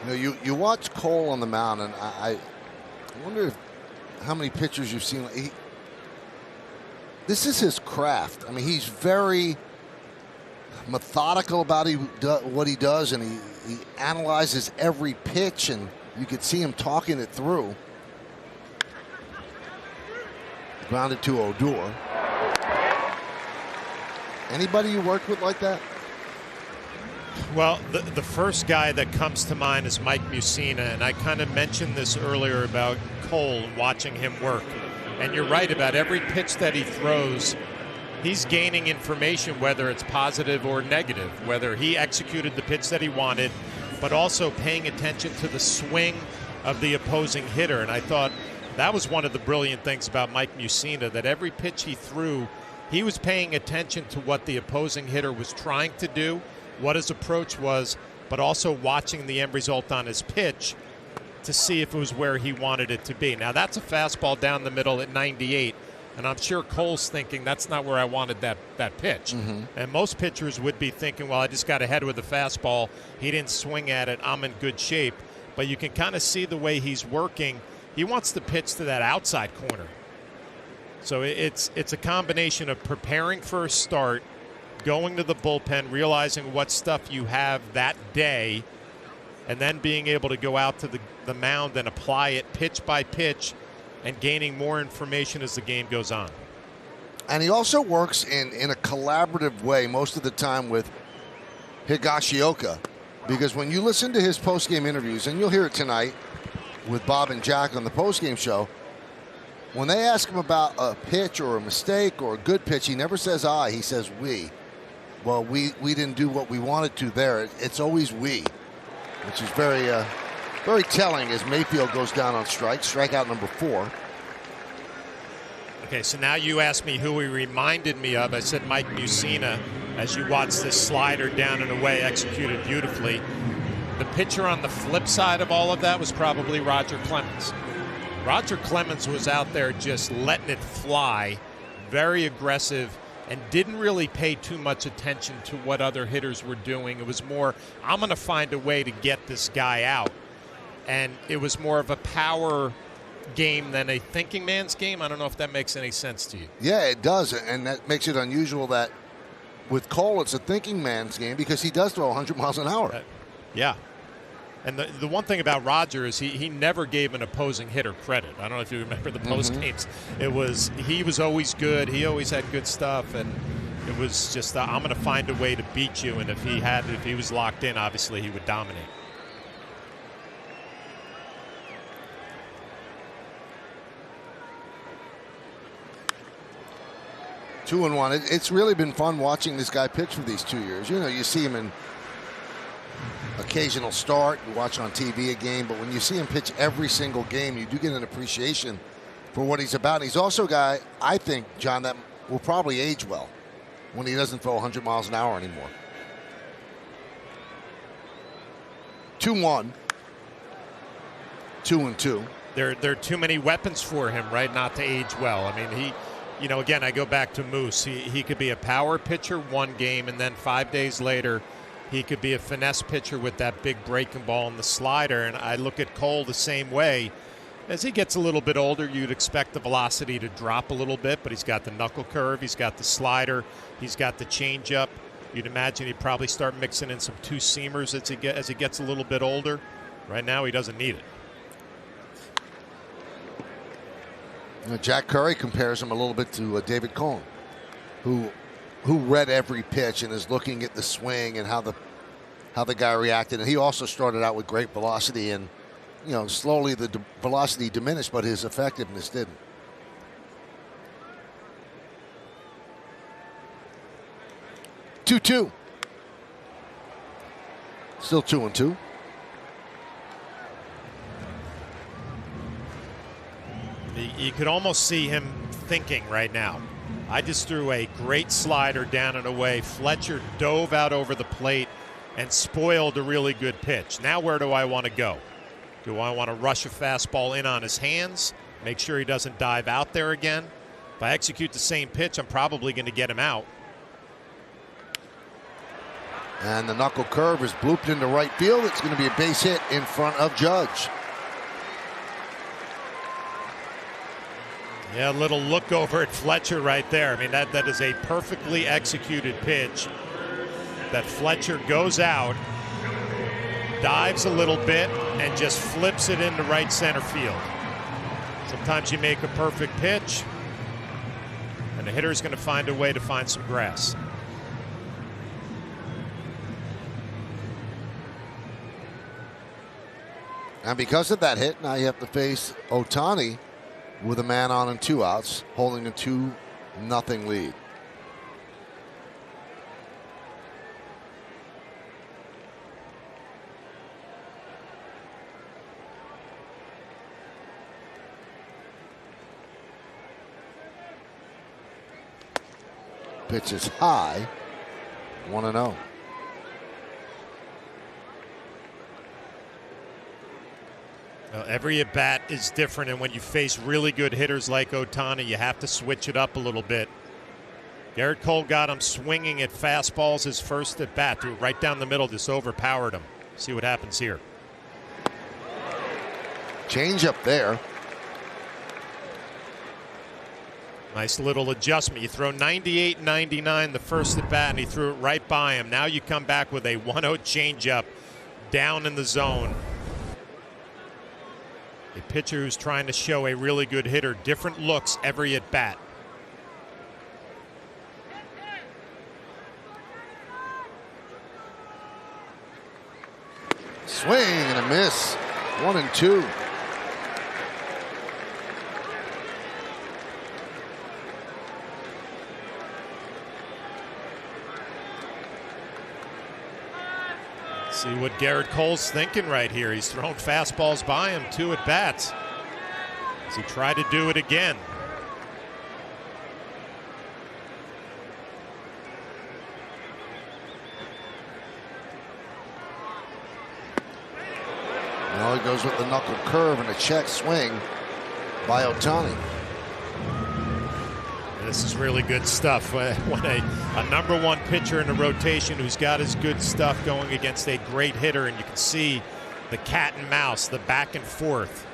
You know, you watch Cole on the mound, and I wonder how many pitchers you've seen. This is his craft. I mean, he's very methodical about what he does, and he analyzes every pitch, and you could see him talking it through. Grounded to Odor. Anybody you worked with like that? Well, the first guy that comes to mind is Mike Mussina, and I kind of mentioned this earlier about Cole and watching him work. And you're right, about every pitch that he throws, he's gaining information, whether it's positive or negative, whether he executed the pitch that he wanted, but also paying attention to the swing of the opposing hitter. And I thought that was one of the brilliant things about Mike Mussina, that every pitch he threw, he was paying attention to what the opposing hitter was trying to do, what his approach was, but also watching the end result on his pitch to see if it was where he wanted it to be. Now, that's a fastball down the middle at 98, and I'm sure Cole's thinking that's not where I wanted that pitch. Mm-hmm. And most pitchers would be thinking, well, I just got ahead with the fastball. He didn't swing at it. I'm in good shape. But you can kind of see the way he's working. He wants to pitch to that outside corner. So it's a combination of preparing for a start, going to the bullpen, realizing what stuff you have that day, and then being able to go out to the mound and apply it pitch by pitch and gaining more information as the game goes on. And he also works in a collaborative way most of the time with Higashioka, because when you listen to his postgame interviews, and you'll hear it tonight with Bob and Jack on the postgame show, when they ask him about a pitch or a mistake or a good pitch, he never says I, he says we. Well, we didn't do what we wanted to there. It's always we, which is very telling as Mayfield goes down on strikeout number 4. Okay, so now you asked me who he reminded me of. I said Mike Mussina, as you watch this slider down and away executed beautifully. The pitcher on the flip side of all of that was probably Roger Clemens. Roger Clemens was out there just letting it fly, very aggressive, and didn't really pay too much attention to what other hitters were doing. It was more, I'm going to find a way to get this guy out. And it was more of a power game than a thinking man's game. I don't know if that makes any sense to you. Yeah, it does, and that makes it unusual that with Cole it's a thinking man's game because he does throw 100 miles an hour. Yeah. And the one thing about Roger is he never gave an opposing hitter credit. I don't know if you remember the post games. He was always good. He always had good stuff, and it was just I'm going to find a way to beat you. And if he was locked in, obviously he would dominate. Two and one. It's really been fun watching this guy pitch for these 2 years. You know, you see him in occasional start, you watch on TV a game, but when you see him pitch every single game, you do get an appreciation for what he's about. And he's also a guy, I think, John, that will probably age well when he doesn't throw 100 miles an hour anymore. 2-1. 2-2. There are too many weapons for him, right, not to age well. I mean, again, I go back to Moose. He could be a power pitcher one game, and then 5 days later, he could be a finesse pitcher with that big breaking ball and the slider. And I look at Cole the same way. As he gets a little bit older, you'd expect the velocity to drop a little bit, but he's got the knuckle curve, he's got the slider, he's got the changeup. You'd imagine he'd probably start mixing in some two-seamers as he gets a little bit older. Right now, he doesn't need it. You know, Jack Curry compares him a little bit to David Cone, who read every pitch and is looking at the swing and how the guy reacted. And he also started out with great velocity, and you know, slowly the velocity diminished, but his effectiveness didn't. Two. Still 2-2. You could almost see him thinking right now. I just threw a great slider down and away. Fletcher dove out over the plate and spoiled a really good pitch. Now where do I want to go? Do I want to rush a fastball in on his hands, make sure he doesn't dive out there again? If I execute the same pitch, I'm probably going to get him out. And the knuckle curve is blooped into right field. It's going to be a base hit in front of Judge. Yeah, a little look over at Fletcher right there. I mean, that is a perfectly executed pitch that Fletcher goes out, dives a little bit, and just flips it into right center field. Sometimes you make a perfect pitch, and the hitter's going to find a way to find some grass. And because of that hit, now you have to face Ohtani with a man on and 2 outs, holding a 2-0 lead. Pitch is high, 1-0. Every at-bat is different, and when you face really good hitters like Ohtani, you have to switch it up a little bit. Garrett Cole got him swinging at fastballs his first at-bat. Threw it right down the middle, just overpowered him. See what happens here. Change up there. Nice little adjustment. You throw 98, 99 the first at-bat, and he threw it right by him. Now you come back with a 1-0 changeup down in the zone. A pitcher who's trying to show a really good hitter different looks every at bat. Swing and a miss. 1-2. See what Garrett Cole's thinking right here. He's thrown fastballs by him, 2 at bats. As he tried to do it again. Now he goes with the knuckle curve and a check swing by Ohtani. This is really good stuff. When a number 1 pitcher in the rotation who's got his good stuff going against a great hitter, and you can see the cat and mouse, the back and forth.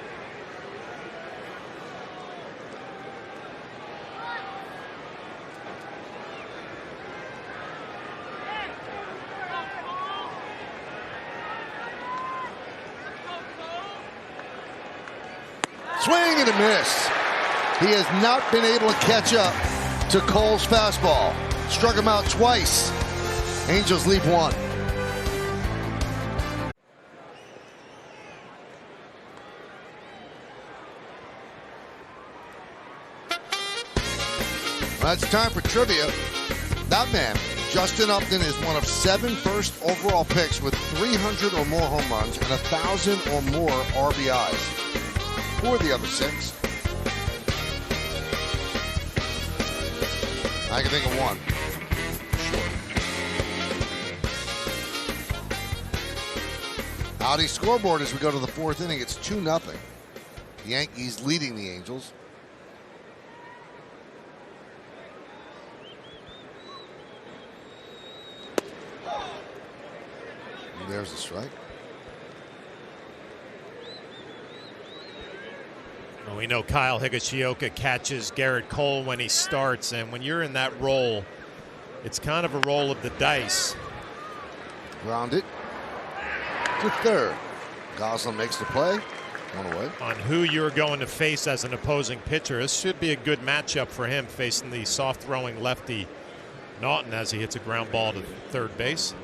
Swing and a miss. He has not been able to catch up to Cole's fastball. Struck him out twice. Angels lead 1. Well, it's time for trivia. That man, Justin Upton, is one of 7 first overall picks with 300 or more home runs and 1,000 or more RBIs. Who are the other 6? I can think of one. Sure. Audi scoreboard as we go to the 4th inning. It's 2-0. The Yankees leading the Angels. And there's the strike. Well, we know Kyle Higashioka catches Garrett Cole when he starts, and when you're in that role, it's kind of a roll of the dice. Grounded to third. Goslin makes the play. 1 away. On who you're going to face as an opposing pitcher. This should be a good matchup for him facing the soft-throwing lefty Naughton as he hits a ground ball to third base.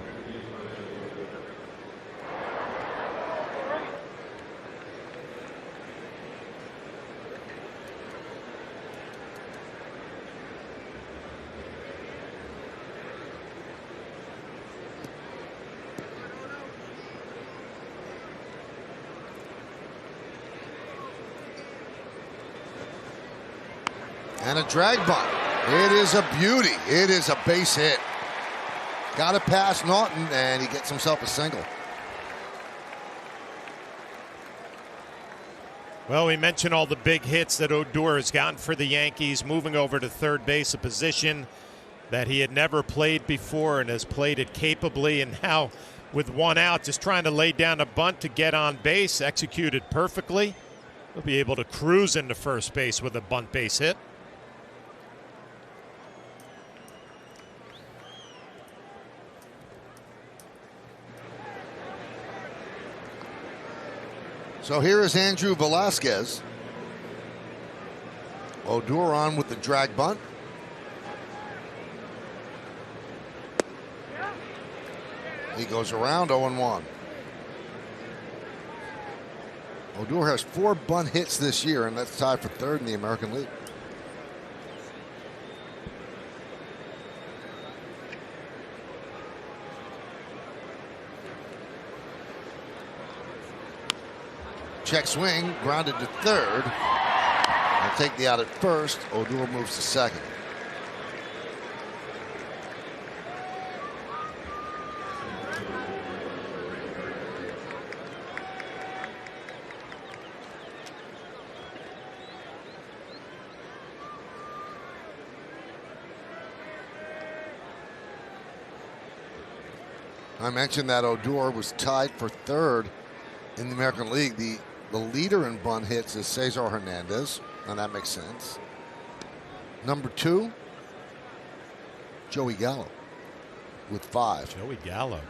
And a drag bunt. It is a beauty. It is a base hit. Got it past Naughton, and he gets himself a single. Well, we mentioned all the big hits that Odor has gotten for the Yankees, moving over to third base, a position that he had never played before and has played it capably. And now, with 1 out, just trying to lay down a bunt to get on base, executed perfectly. He'll be able to cruise into first base with a bunt base hit. So here is Andrew Velasquez. Odor on with the drag bunt. He goes around 0-1. Odor has 4 bunt hits this year, and that's tied for 3rd in the American League. Check swing, grounded to 3rd. I'll take the out at 1st. Odor moves to 2nd. I mentioned that Odor was tied for 3rd in the American League. The leader in bunt hits is Cesar Hernandez, and that makes sense. Number 2, Joey Gallo with 5. Joey Gallo.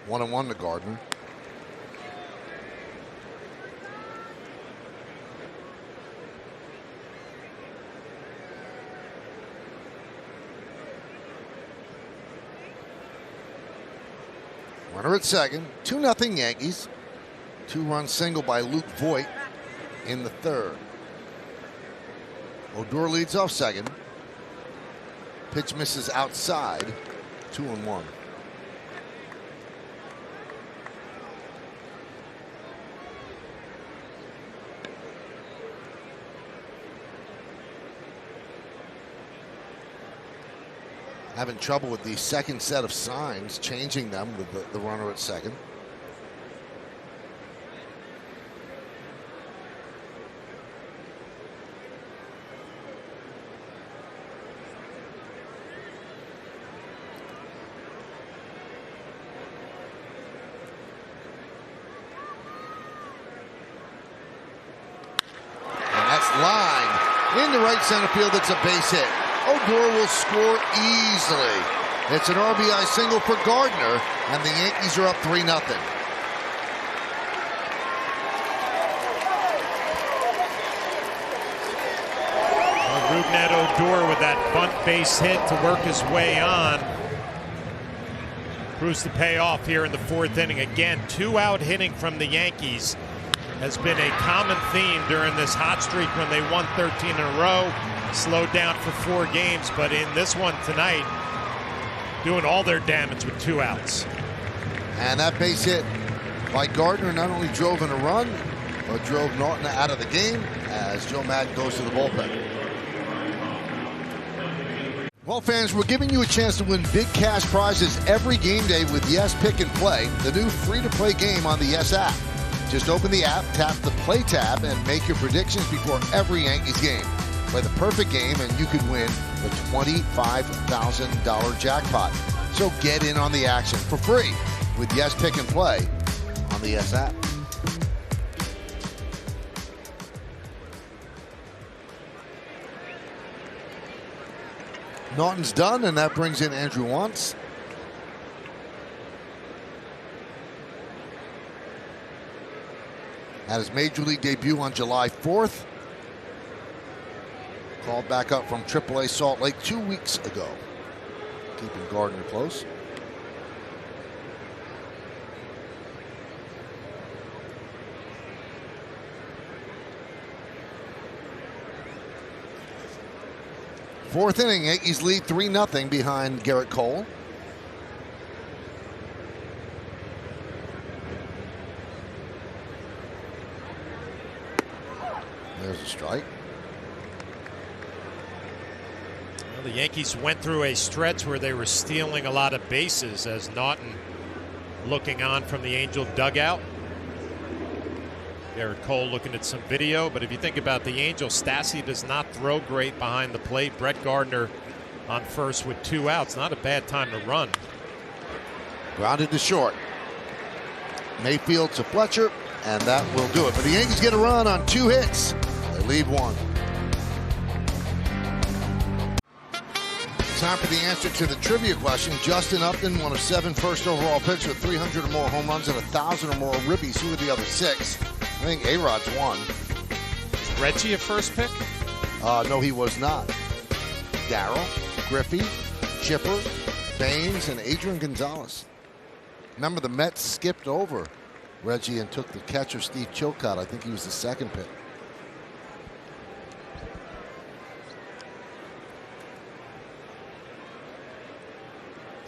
One and one to Gardner. Runner at second. 2-0 Yankees. 2-run single by Luke Voigt in the 3rd. Odor leads off second. Pitch misses outside. 2-1. having trouble with the second set of signs, changing them with the runner at second. Line into right center field. It's a base hit. Odor will score easily. It's an RBI single for Gardner, and the Yankees are up 3-0. Rougned Odor with that bunt base hit to work his way on. Proves to pay off here in the fourth inning. Again, 2-out hitting from the Yankees has been a common theme during this hot streak when they won 13 in a row, slowed down for 4 games, but in this one tonight, doing all their damage with 2 outs. And that base hit by Gardner not only drove in a run, but drove Norton out of the game as Joe Madden goes to the bullpen. Well, fans, we're giving you a chance to win big cash prizes every game day with Yes Pick and Play, the new free-to-play game on the Yes app. Just open the app, tap the Play tab, and make your predictions before every Yankees game. Play the perfect game, and you could win the $25,000 jackpot. So get in on the action for free with Yes Pick and Play on the Yes app. Norton's done, and that brings in Andrew Wantz. Had his Major League debut on July 4th. Called back up from AAA Salt Lake 2 weeks ago. Keeping Gardner close. Fourth inning, Yankees lead 3-0 behind Garrett Cole. There's a strike. Well, the Yankees went through a stretch where they were stealing a lot of bases as Naughton looking on from the Angel dugout. Garrett Cole looking at some video, but if you think about the Angels, Stassi does not throw great behind the plate. Brett Gardner on first with 2 outs. Not a bad time to run. Grounded to short. Mayfield to Fletcher, and that will do it. But the Yankees get a run on 2 hits. They lead 1. Time for the answer to the trivia question. Justin Upton, one of 7 first overall picks with 300 or more home runs and 1,000 or more ribbies. Who are the other 6? I think A-Rod's 1. Is Reggie a first pick? No, he was not. Darryl, Griffey, Chipper, Baines, and Adrian Gonzalez. Remember, the Mets skipped over Reggie and took the catcher Steve Chilcott. I think he was the 2nd pick.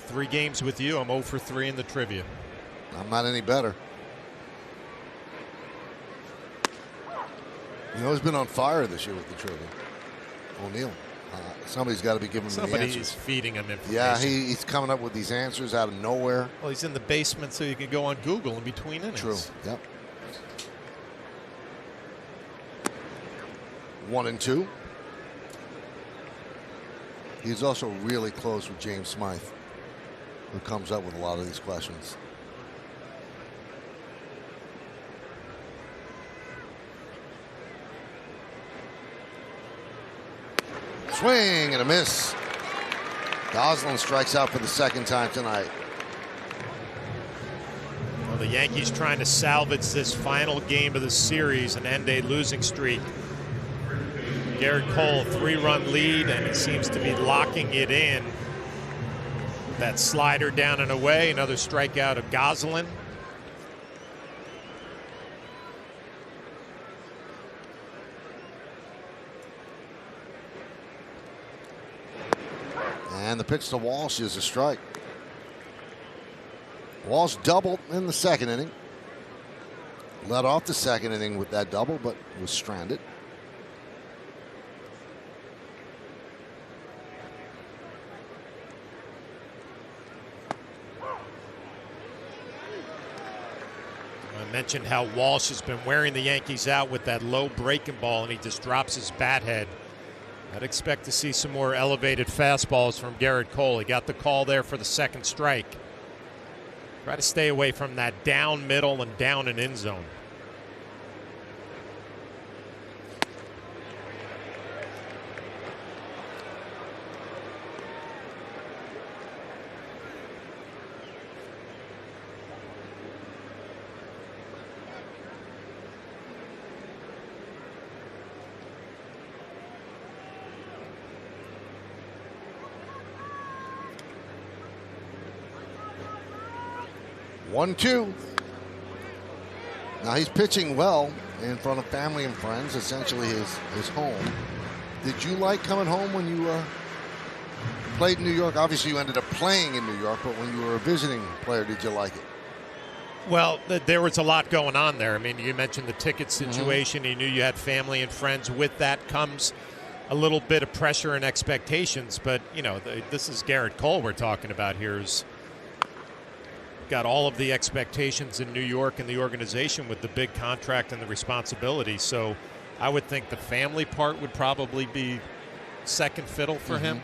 Three games with you. I'm 0 for 3 in the trivia. I'm not any better. You know, he's been on fire this year with the trivia. O'Neill. Somebody's got to be giving him the answers. Somebody's feeding him information. Yeah, he's coming up with these answers out of nowhere. Well, he's in the basement, so you can go on Google in between innings. True. Yep. 1 and 2. He's also really close with James Smythe, who comes up with a lot of these questions. Swing and a miss. Goslin strikes out for the 2nd time tonight. Well, the Yankees trying to salvage this final game of the series and end a losing streak. Garrett Cole, 3-run lead, and he seems to be locking it in. That slider down and away. Another strikeout of Goslin. And the pitch to Walsh is a strike. Walsh doubled in the 2nd inning. Led off the 2nd inning with that double, but was stranded. I mentioned how Walsh has been wearing the Yankees out with that low breaking ball, and he just drops his bat head. I'd expect to see some more elevated fastballs from Garrett Cole. He got the call there for the second strike. Try to stay away from that down middle and down and in zone. One, two. Now he's pitching well in front of family and friends, essentially his home. Did you like coming home when you played in New York? Obviously, you ended up playing in New York, but when you were a visiting player, did you like it? Well, there was a lot going on there. I mean, you mentioned the ticket situation. You knew you had family and friends. With that comes a little bit of pressure and expectations. But, you know, this is Garrett Cole we're talking about here. Who's got all of the expectations in New York and the organization with the big contract and the responsibility. So I would think the family part would probably be second fiddle for him.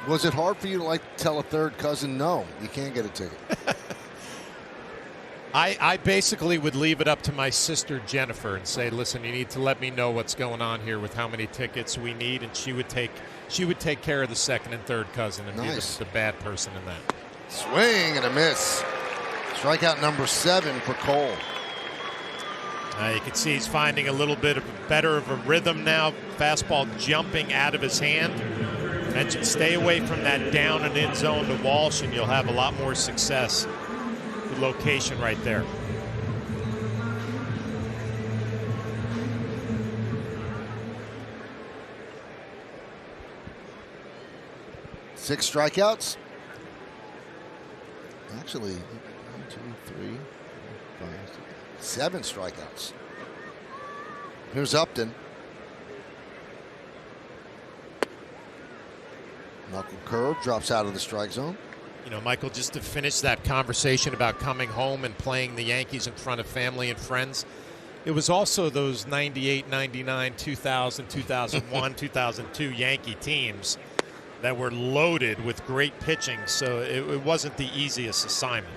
Was it hard for you to tell a third cousin, no, you can't get a ticket? I basically would leave it up to my sister Jennifer and say, listen, you need to let me know what's going on here with how many tickets we need, and she would take care of the second and third cousin and be the bad person in that. Swing and a miss. Strikeout number 7 for Cole. You can see he's finding a little bit better of a rhythm now. Fastball jumping out of his hand. Mentioned stay away from that down and in zone to Walsh, and you'll have a lot more success. Good location right there. Six strikeouts. Actually, 1, 2, 3, 4, 5, 6, 7 strikeouts. Here's Upton. Knuckle curve drops out of the strike zone. You know, Michael, just to finish that conversation about coming home and playing the Yankees in front of family and friends, it was also those 98, 99, 2000, 2001, 2002 Yankee teams that were loaded with great pitching, so it wasn't the easiest assignment.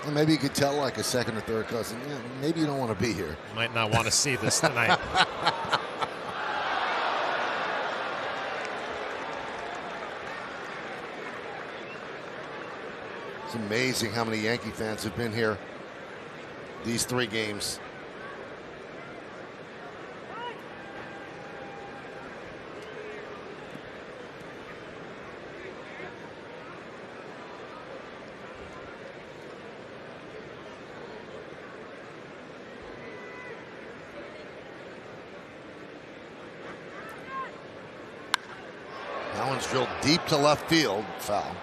And maybe you could tell like a second or third cousin, yeah, maybe you don't want to be here. You might not want to see this tonight. It's amazing how many Yankee fans have been here these 3 games. That one's drilled deep to left field, foul.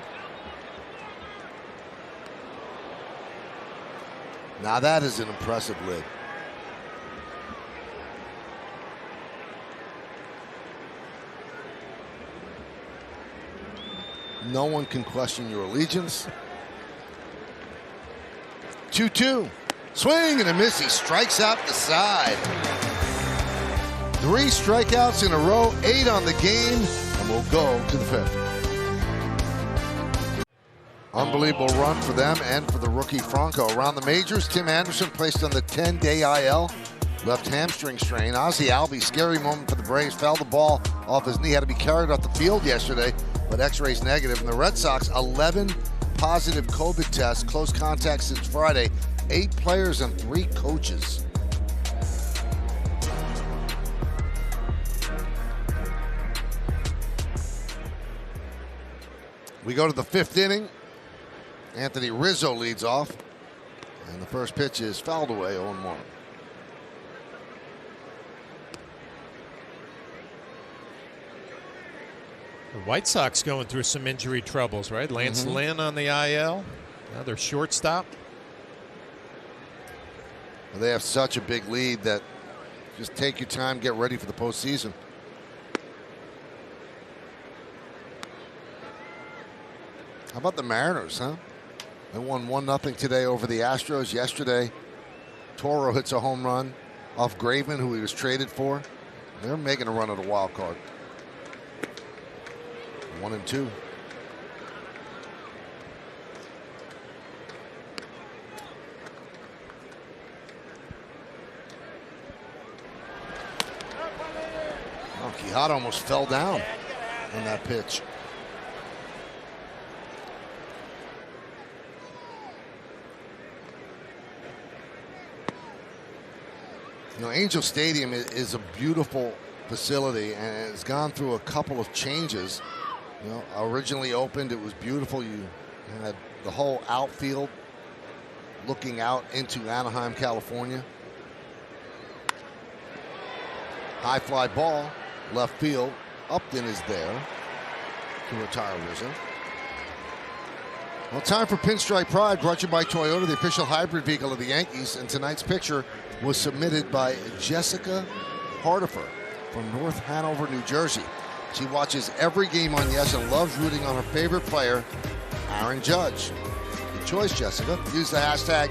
Now that is an impressive lid. No one can question your allegiance. 2-2. Swing and a miss. He strikes out the side. 3 strikeouts in a row, 8 on the game, and we'll go to the 5th. Unbelievable run for them and for the rookie Franco. Around the majors, Tim Anderson placed on the 10-day IL. Left hamstring strain. Ozzie Albies, scary moment for the Braves. Fouled the ball off his knee. Had to be carried off the field yesterday, but x-rays negative. And the Red Sox, 11 positive COVID tests. Close contact since Friday. 8 players and 3 coaches. We go to the 5th inning. Anthony Rizzo leads off, and the first pitch is fouled away, 0-1. The White Sox going through some injury troubles, right? Lance Lynn on the IL, now their shortstop. They have such a big lead that just take your time, get ready for the postseason. How about the Mariners, huh? They won 1-0 today over the Astros. Yesterday, Toro hits a home run off Graveman, who he was traded for. They're making a run at a wild card. 1-2. Oh, Quijada almost fell down on that pitch. You know, Angel Stadium is a beautiful facility, and it's gone through a couple of changes. You know, originally opened, it was beautiful. You had the whole outfield looking out into Anaheim, California. High fly ball, left field. Upton is there to retire Rizzo. Well, time for Pinstripe Pride, brought to you by Toyota, the official hybrid vehicle of the Yankees. And tonight's picture was submitted by Jessica Hardifer from North Hanover, New Jersey. She watches every game on Yes and loves rooting on her favorite player, Aaron Judge. Good choice, Jessica. Use the hashtag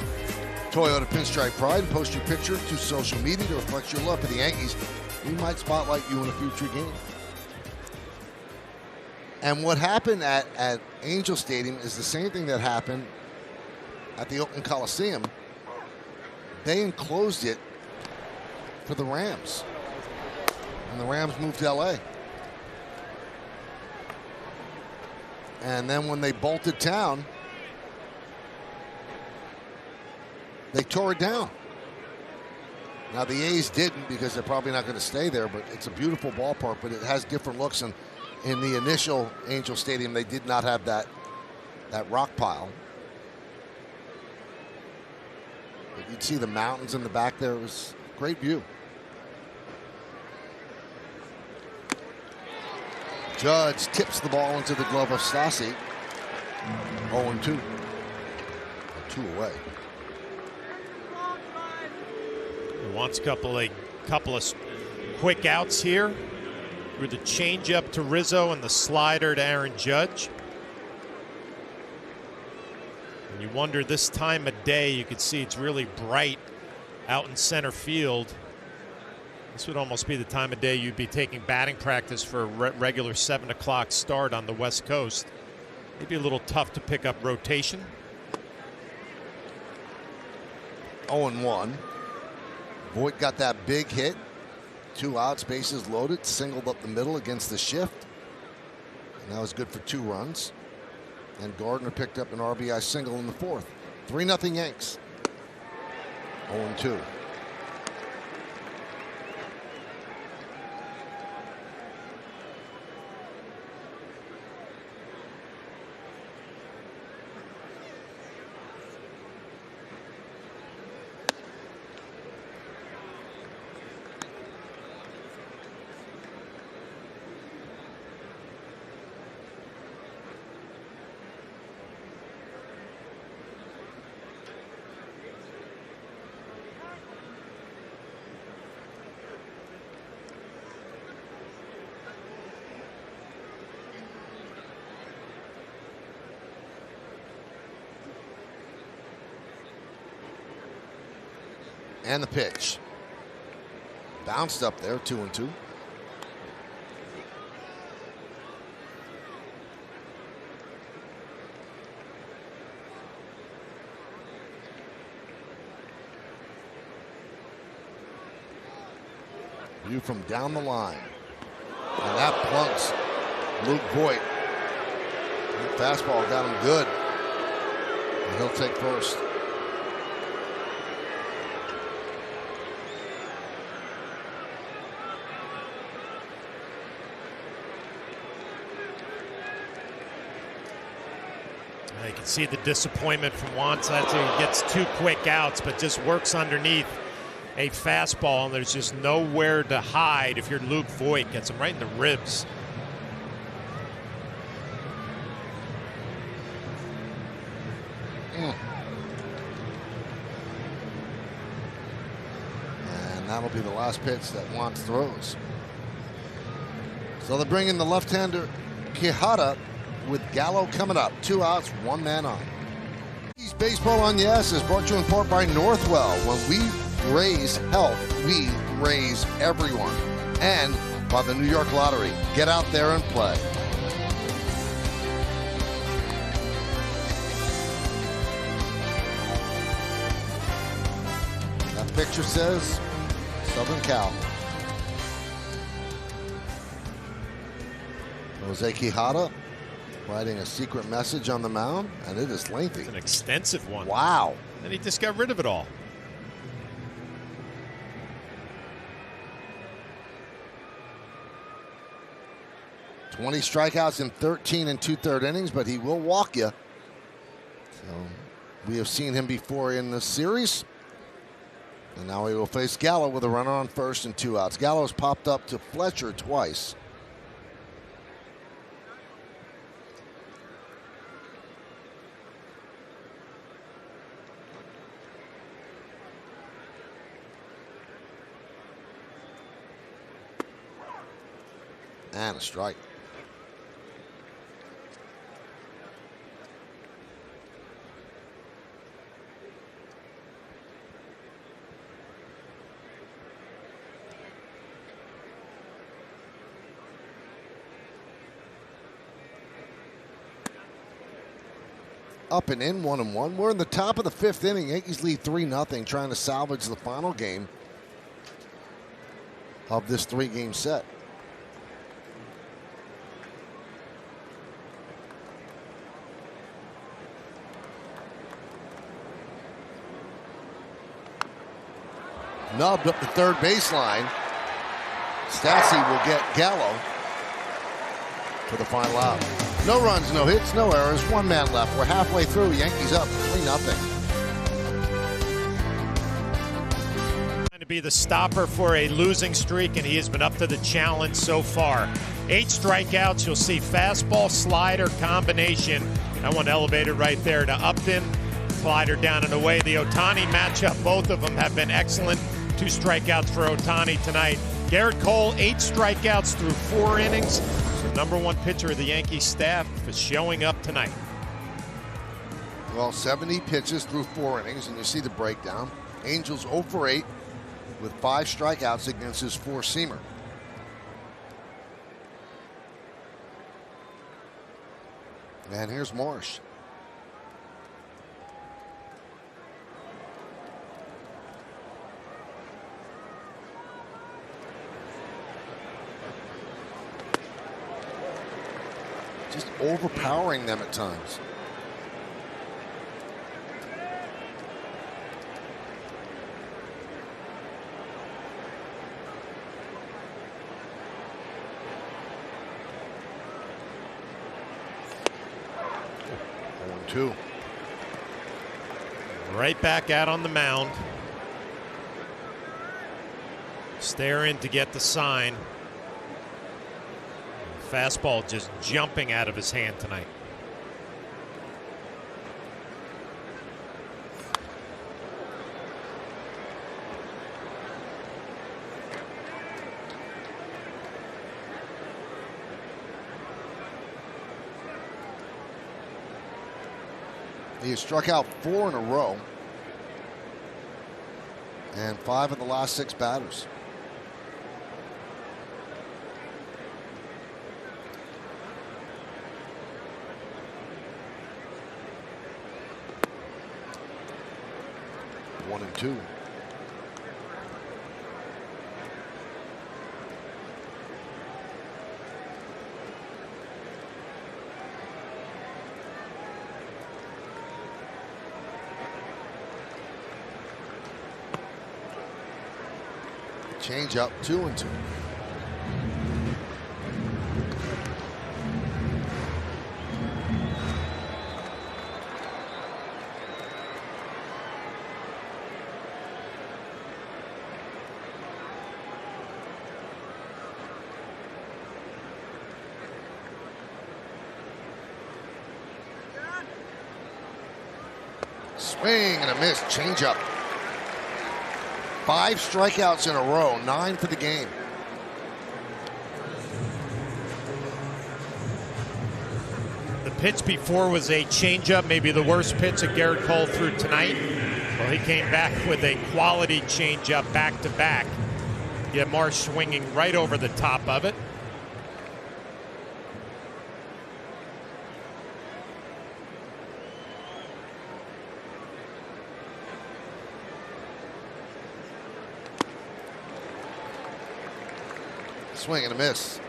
Toyota Pinstripe Pride and post your picture to social media to reflect your love for the Yankees. We might spotlight you in a future game. And what happened at Angel Stadium is the same thing that happened at the Oakland Coliseum. They enclosed it for the Rams. And the Rams moved to LA. And then when they bolted town, they tore it down. Now the A's didn't, because they're probably not going to stay there, but it's a beautiful ballpark, but it has different looks. And in the initial Angel Stadium, they did not have that rock pile. But you'd see the mountains in the back there. It was a great view. Judge tips the ball into the glove of Stassi. 0-2. 2 away. He wants a couple of quick outs here with the changeup to Rizzo and the slider to Aaron Judge. And you wonder, this time of day, you could see it's really bright out in center field. This would almost be the time of day you'd be taking batting practice for a regular 7 o'clock start on the West Coast. Maybe a little tough to pick up rotation. 0-1. Voit got that big hit. 2 outs, bases loaded, singled up the middle against the shift. And that was good for 2 runs. And Gardner picked up an RBI single in the 4th. 3-0 Yanks. 0-2. And the pitch. Bounced up there, 2-2. View from down the line. And that plunks Luke Voit. That fastball got him good. And he'll take first. You can see the disappointment from Wantz. He gets 2 quick outs, but just works underneath a fastball, and there's just nowhere to hide if you're Luke Voit. Gets him right in the ribs. that'll be the last pitch that Juan throws. So they bring in the left-hander Quijada with Gallo coming up. 2 outs, 1 man on. Baseball on Yes is brought to you in part by Northwell. When we raise health, we raise everyone. And by the New York Lottery. Get out there and play. That picture says Southern Cal. Jose Quijada writing a secret message on the mound, and it is lengthy. It's an extensive one. Wow. And he just got rid of it all. "20 strikeouts in 13 and 2/3 innings, but he will walk you." So we have seen him before in this series. And now he will face Gallo with a runner on first and 2 outs. Gallo's popped up to Fletcher twice. And a strike. Up and in, 1-1. We're in the top of the 5th inning. Yankees lead 3-0, trying to salvage the final game of this 3-game set. Nubbed up the third baseline. Stassi will get Gallo for the final out. No runs, no hits, no errors. 1 man left. We're halfway through. Yankees up 3-0. Trying to be the stopper for a losing streak, and he has been up to the challenge so far. 8 strikeouts. You'll see fastball, slider combination. That one elevated right there to Upton. Slider down and away. The Ohtani matchup, both of them have been excellent. 2 strikeouts for Ohtani tonight. Garrett Cole, 8 strikeouts through 4 innings. The #1 pitcher of the Yankees staff is showing up tonight. Well, 70 pitches through 4 innings, and you see the breakdown. Angels 0 for 8 with 5 strikeouts against his 4-seamer. And here's Marsh. Just overpowering them at times. Two. Right back out on the mound. Staring to get the sign. Fastball just jumping out of his hand tonight. He has struck out 4 in a row, and 5 of the last 6 batters. One and two. Change up, 2 and 2. Swing and a miss, change up. 5 strikeouts in a row, 9 for the game. The pitch before was a changeup, maybe the worst pitch that Garrett Cole threw tonight. Well, he came back with a quality changeup back to back. You have Marsh swinging right over the top of it. Swing and a miss.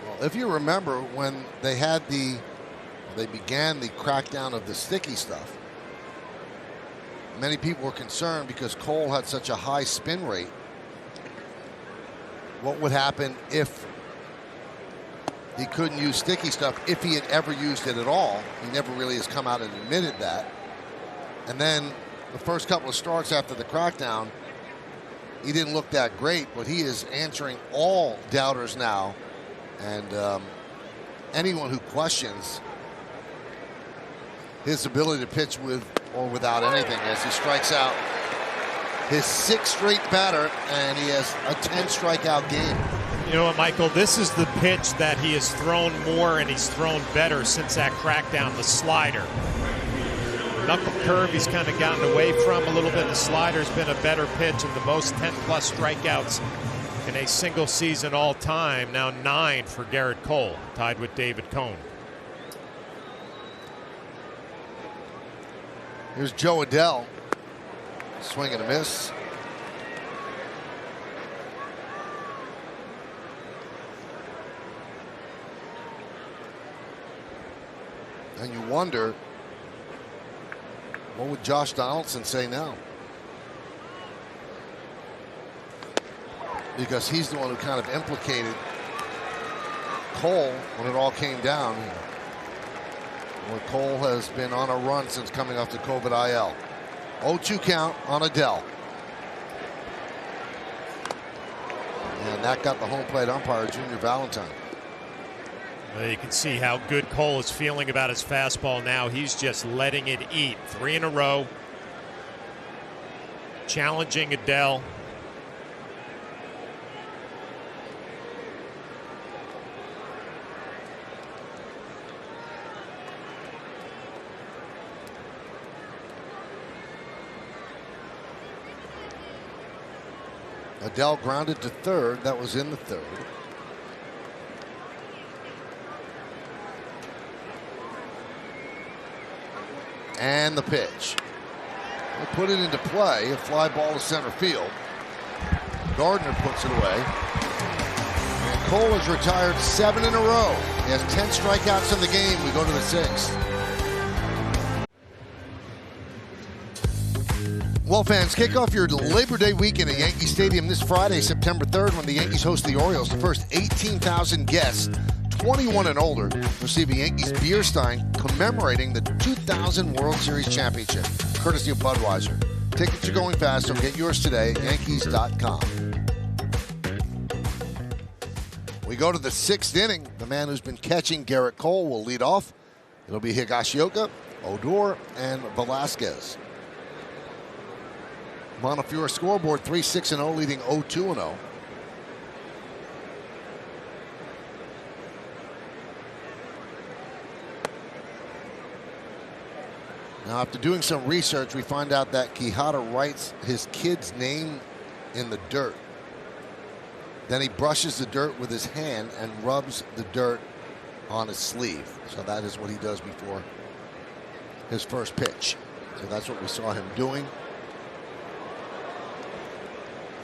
Well, if you remember when they began the crackdown of the sticky stuff, many people were concerned because Cole had such a high spin rate. What would happen if he couldn't use sticky stuff, if he had ever used it at all? He never really has come out and admitted that. And then the first couple of starts after the crackdown, he didn't look that great, but he is answering all doubters now. And anyone who questions his ability to pitch with or without anything, as he strikes out his 6th straight batter, and he has a 10 strikeout game. You know what, Michael? This is the pitch that he has thrown more and he's thrown better since that crackdown, the slider. Knuckle curve he's kind of gotten away from a little bit. The slider's been a better pitch, and the most 10-plus strikeouts in a single season all time. Now 9 for Garrett Cole, tied with David Cone. Here's Joe Adell. Swing and a miss. And you wonder, what would Josh Donaldson say now? Because he's the one who kind of implicated Cole when it all came down. Well, Cole has been on a run since coming off the COVID IL. 0-2 count on Adell. And that got the home plate umpire, Junior Valentine. Well, you can see how good Cole is feeling about his fastball now. He's just letting it eat. 3 in a row. Challenging Adell. Adell grounded to third. That was in the 3rd. And the pitch. They put it into play. A fly ball to center field. Gardner puts it away. And Cole has retired 7 in a row. He has 10 strikeouts in the game. We go to the 6th. Well, fans, kick off your Labor Day weekend at Yankee Stadium this Friday, September 3rd, when the Yankees host the Orioles. The first 18,000 guests, 21 and older, receive a Yankees beer stein commemorating the 2000 World Series Championship, courtesy of Budweiser. Tickets are going fast, so get yours today at Yankees.com. We go to the 6th inning. The man who's been catching Garrett Cole will lead off. It'll be Higashioka, Odor, and Velasquez. Montefiore scoreboard 3-6-0, leading 0-2-0. Now, after doing some research, we find out that Quijada writes his kid's name in the dirt. Then he brushes the dirt with his hand and rubs the dirt on his sleeve. So that is what he does before his first pitch. So that's what we saw him doing.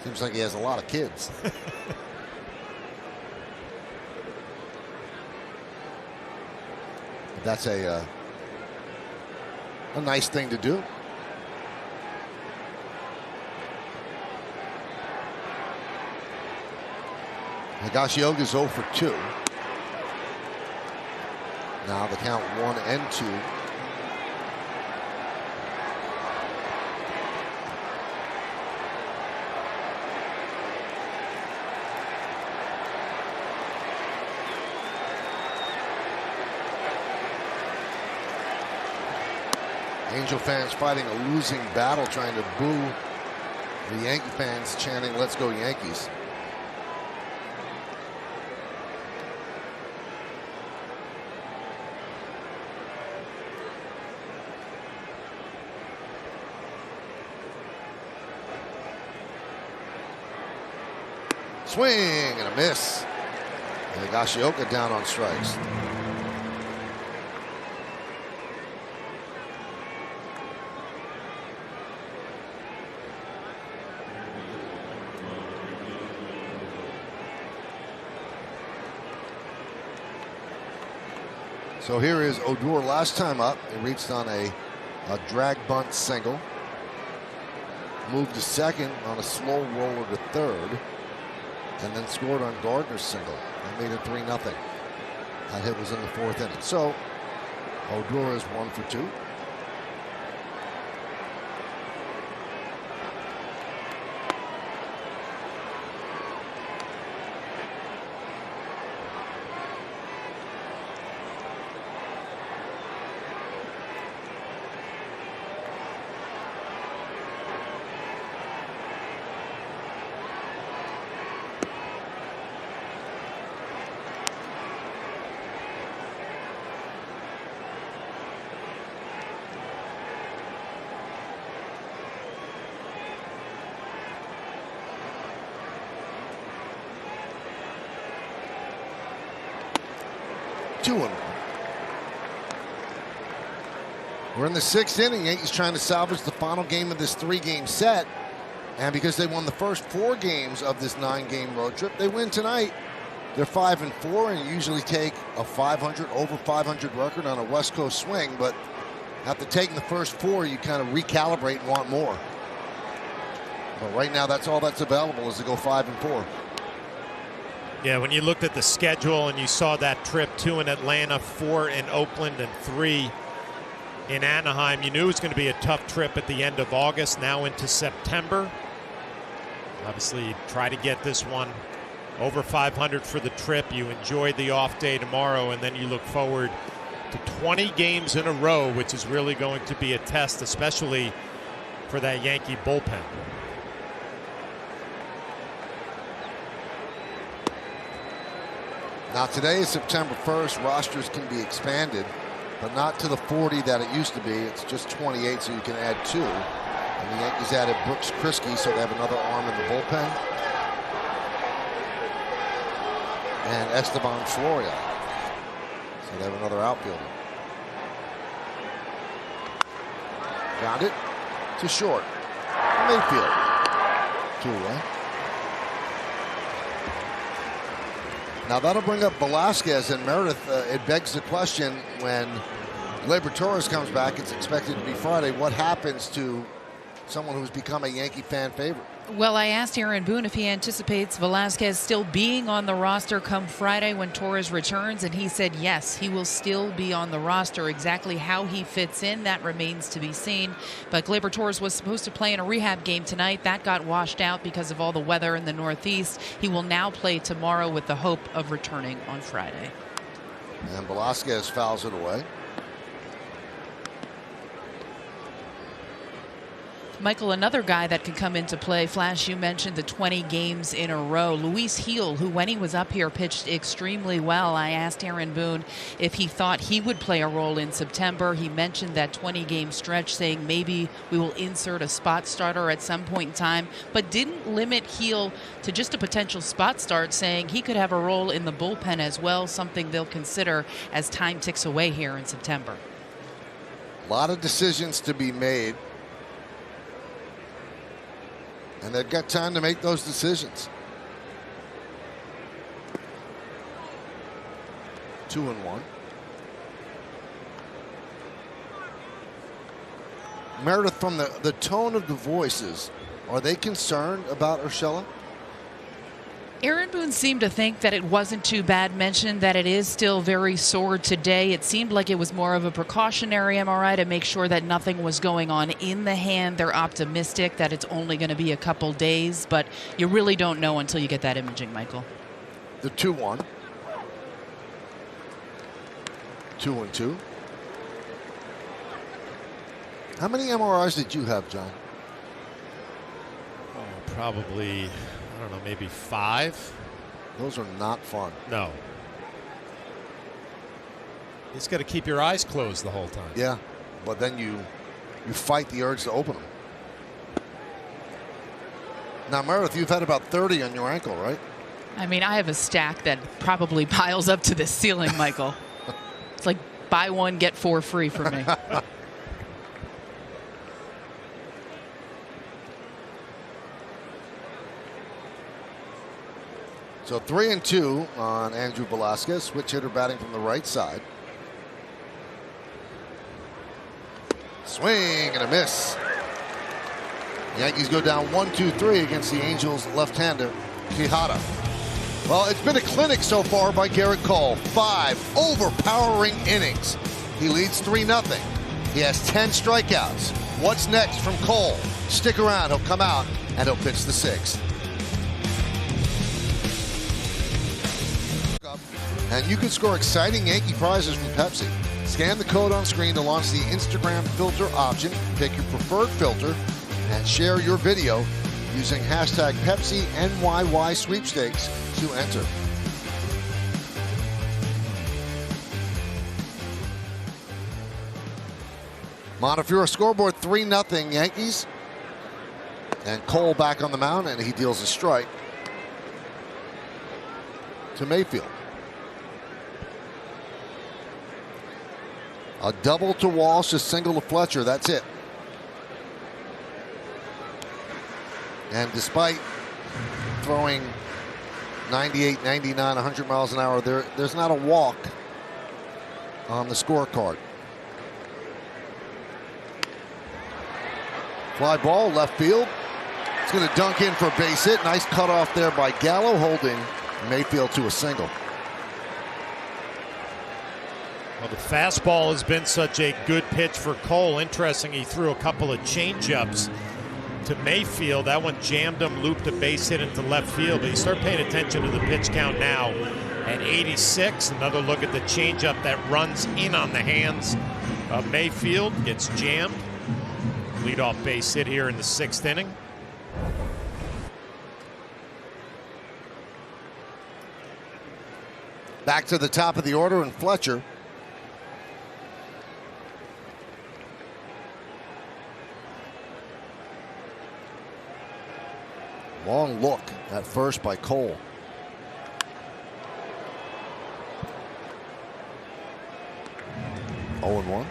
Seems like he has a lot of kids. That's a nice thing to do. Higashioka's 0 for 2. Now the count 1-2. Angel fans fighting a losing battle, trying to boo The Yankee fans chanting, "Let's go Yankees." Swing and a miss. And Higashioka down on strikes. So here is Odor last time up. He reached on a drag bunt single. Moved to second on a slow roller to third. And then scored on Gardner's single. That made it 3-0. That hit was in the 4th inning. So Odor is 1 for 2. We're in the 6th inning. Yankees trying to salvage the final game of this 3-game set. And because they won the first 4 games of this 9-game road trip, they win tonight. They're 5-4 and usually take a 500, over 500 record on a West Coast swing. But after taking the first 4, you kind of recalibrate and want more. But right now, that's all that's available is to go 5-4. Yeah, when you looked at the schedule and you saw that trip, 2 in Atlanta, 4 in Oakland, and 3 in Anaheim, you knew it was going to be a tough trip at the end of August, now into September. Obviously, try to get this one over 500 for the trip. You enjoy the off day tomorrow, and then you look forward to 20 games in a row, which is really going to be a test, especially for that Yankee bullpen. Now today is September 1st. Rosters can be expanded, but not to the 40 that it used to be. It's just 28, so you can add 2. And the Yankees added Brooks Kriske, so they have another arm in the bullpen. And Esteban Floria, so they have another outfielder. Ground it to short. Mayfield. 2 away. Now that'll bring up Velasquez and Meredith. It begs the question, when Gleyber Torres comes back, it's expected to be Friday. What happens to someone who's become a Yankee fan favorite? Well, I asked Aaron Boone if he anticipates Velasquez still being on the roster come Friday when Torres returns, and he said yes, he will still be on the roster. Exactly how he fits in, that remains to be seen. But Gleyber Torres was supposed to play in a rehab game tonight. That got washed out because of all the weather in the Northeast. He will now play tomorrow with the hope of returning on Friday. And Velasquez fouls it away. Michael, another guy that could come into play, Flash, you mentioned the 20 games in a row. Luis Gil, who when he was up here pitched extremely well. I asked Aaron Boone if he thought he would play a role in September. He mentioned that 20-game stretch, saying maybe we will insert a spot starter at some point in time, but didn't limit Gil to just a potential spot start, saying he could have a role in the bullpen as well, something they'll consider as time ticks away here in September. A lot of decisions to be made, and they've got time to make those decisions. 2-1. Meredith, from the tone of the voices, are they concerned about Urshela? Aaron Boone seemed to think that it wasn't too bad, mentioned that it is still very sore today. It seemed like it was more of a precautionary MRI to make sure that nothing was going on in the hand. They're optimistic that it's only going to be a couple days, but you really don't know until you get that imaging, Michael. The 2-1. 2-2. How many MRIs did you have, John? probably, I don't know, maybe 5. Those are not fun. No. You just got to keep your eyes closed the whole time. Yeah, but then you fight the urge to open them. Now, Meredith, you've had about 30 on your ankle, right? I mean, I have a stack that probably piles up to the ceiling, Michael. It's like buy one, get 4 free for me. So 3-2 on Andrew Velasquez, switch hitter batting from the right side. Swing and a miss. Yankees go down 1-2-3 against the Angels left-hander Quijada. Well, it's been a clinic so far by Garrett Cole. 5 overpowering innings. He leads 3-0. He has 10 strikeouts. What's next from Cole? Stick around. He'll come out and he'll pitch the 6th. And you can score exciting Yankee prizes from Pepsi. Scan the code on screen to launch the Instagram filter option. Pick your preferred filter and share your video using hashtag PepsiNYY sweepstakes to enter. Montefiore scoreboard 3-0 Yankees. And Cole back on the mound, and he deals a strike to Mayfield. A double to Walsh, a single to Fletcher. That's it. And despite throwing 98, 99, 100 miles an hour, there's not a walk on the scorecard. Fly ball, left field. It's going to dunk in for a base hit. Nice cutoff there by Gallo, holding Mayfield to a single. Well, the fastball has been such a good pitch for Cole. Interesting, he threw a couple of changeups to Mayfield. That one jammed him, looped a base hit into left field. But you start paying attention to the pitch count now at 86. Another look at the changeup that runs in on the hands of Mayfield. Gets jammed. Leadoff base hit here in the 6th inning. Back to the top of the order, and Fletcher. Long look at first by Cole. Oh, 0-1.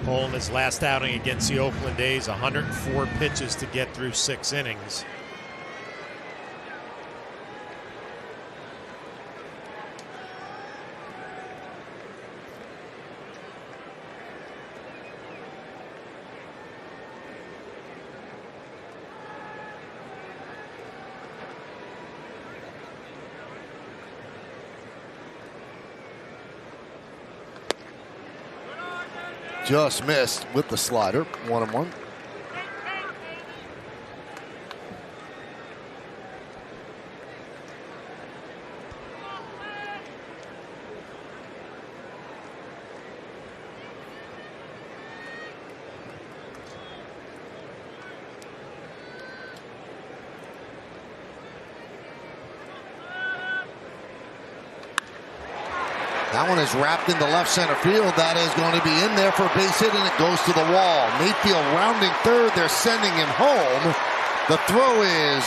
Cole in his last outing against the Oakland A's, 104 pitches to get through 6 innings. Just missed with the slider. 1-1. That one is wrapped into left center field. That is going to be in there for a base hit, and it goes to the wall. Mayfield rounding third. They're sending him home. The throw is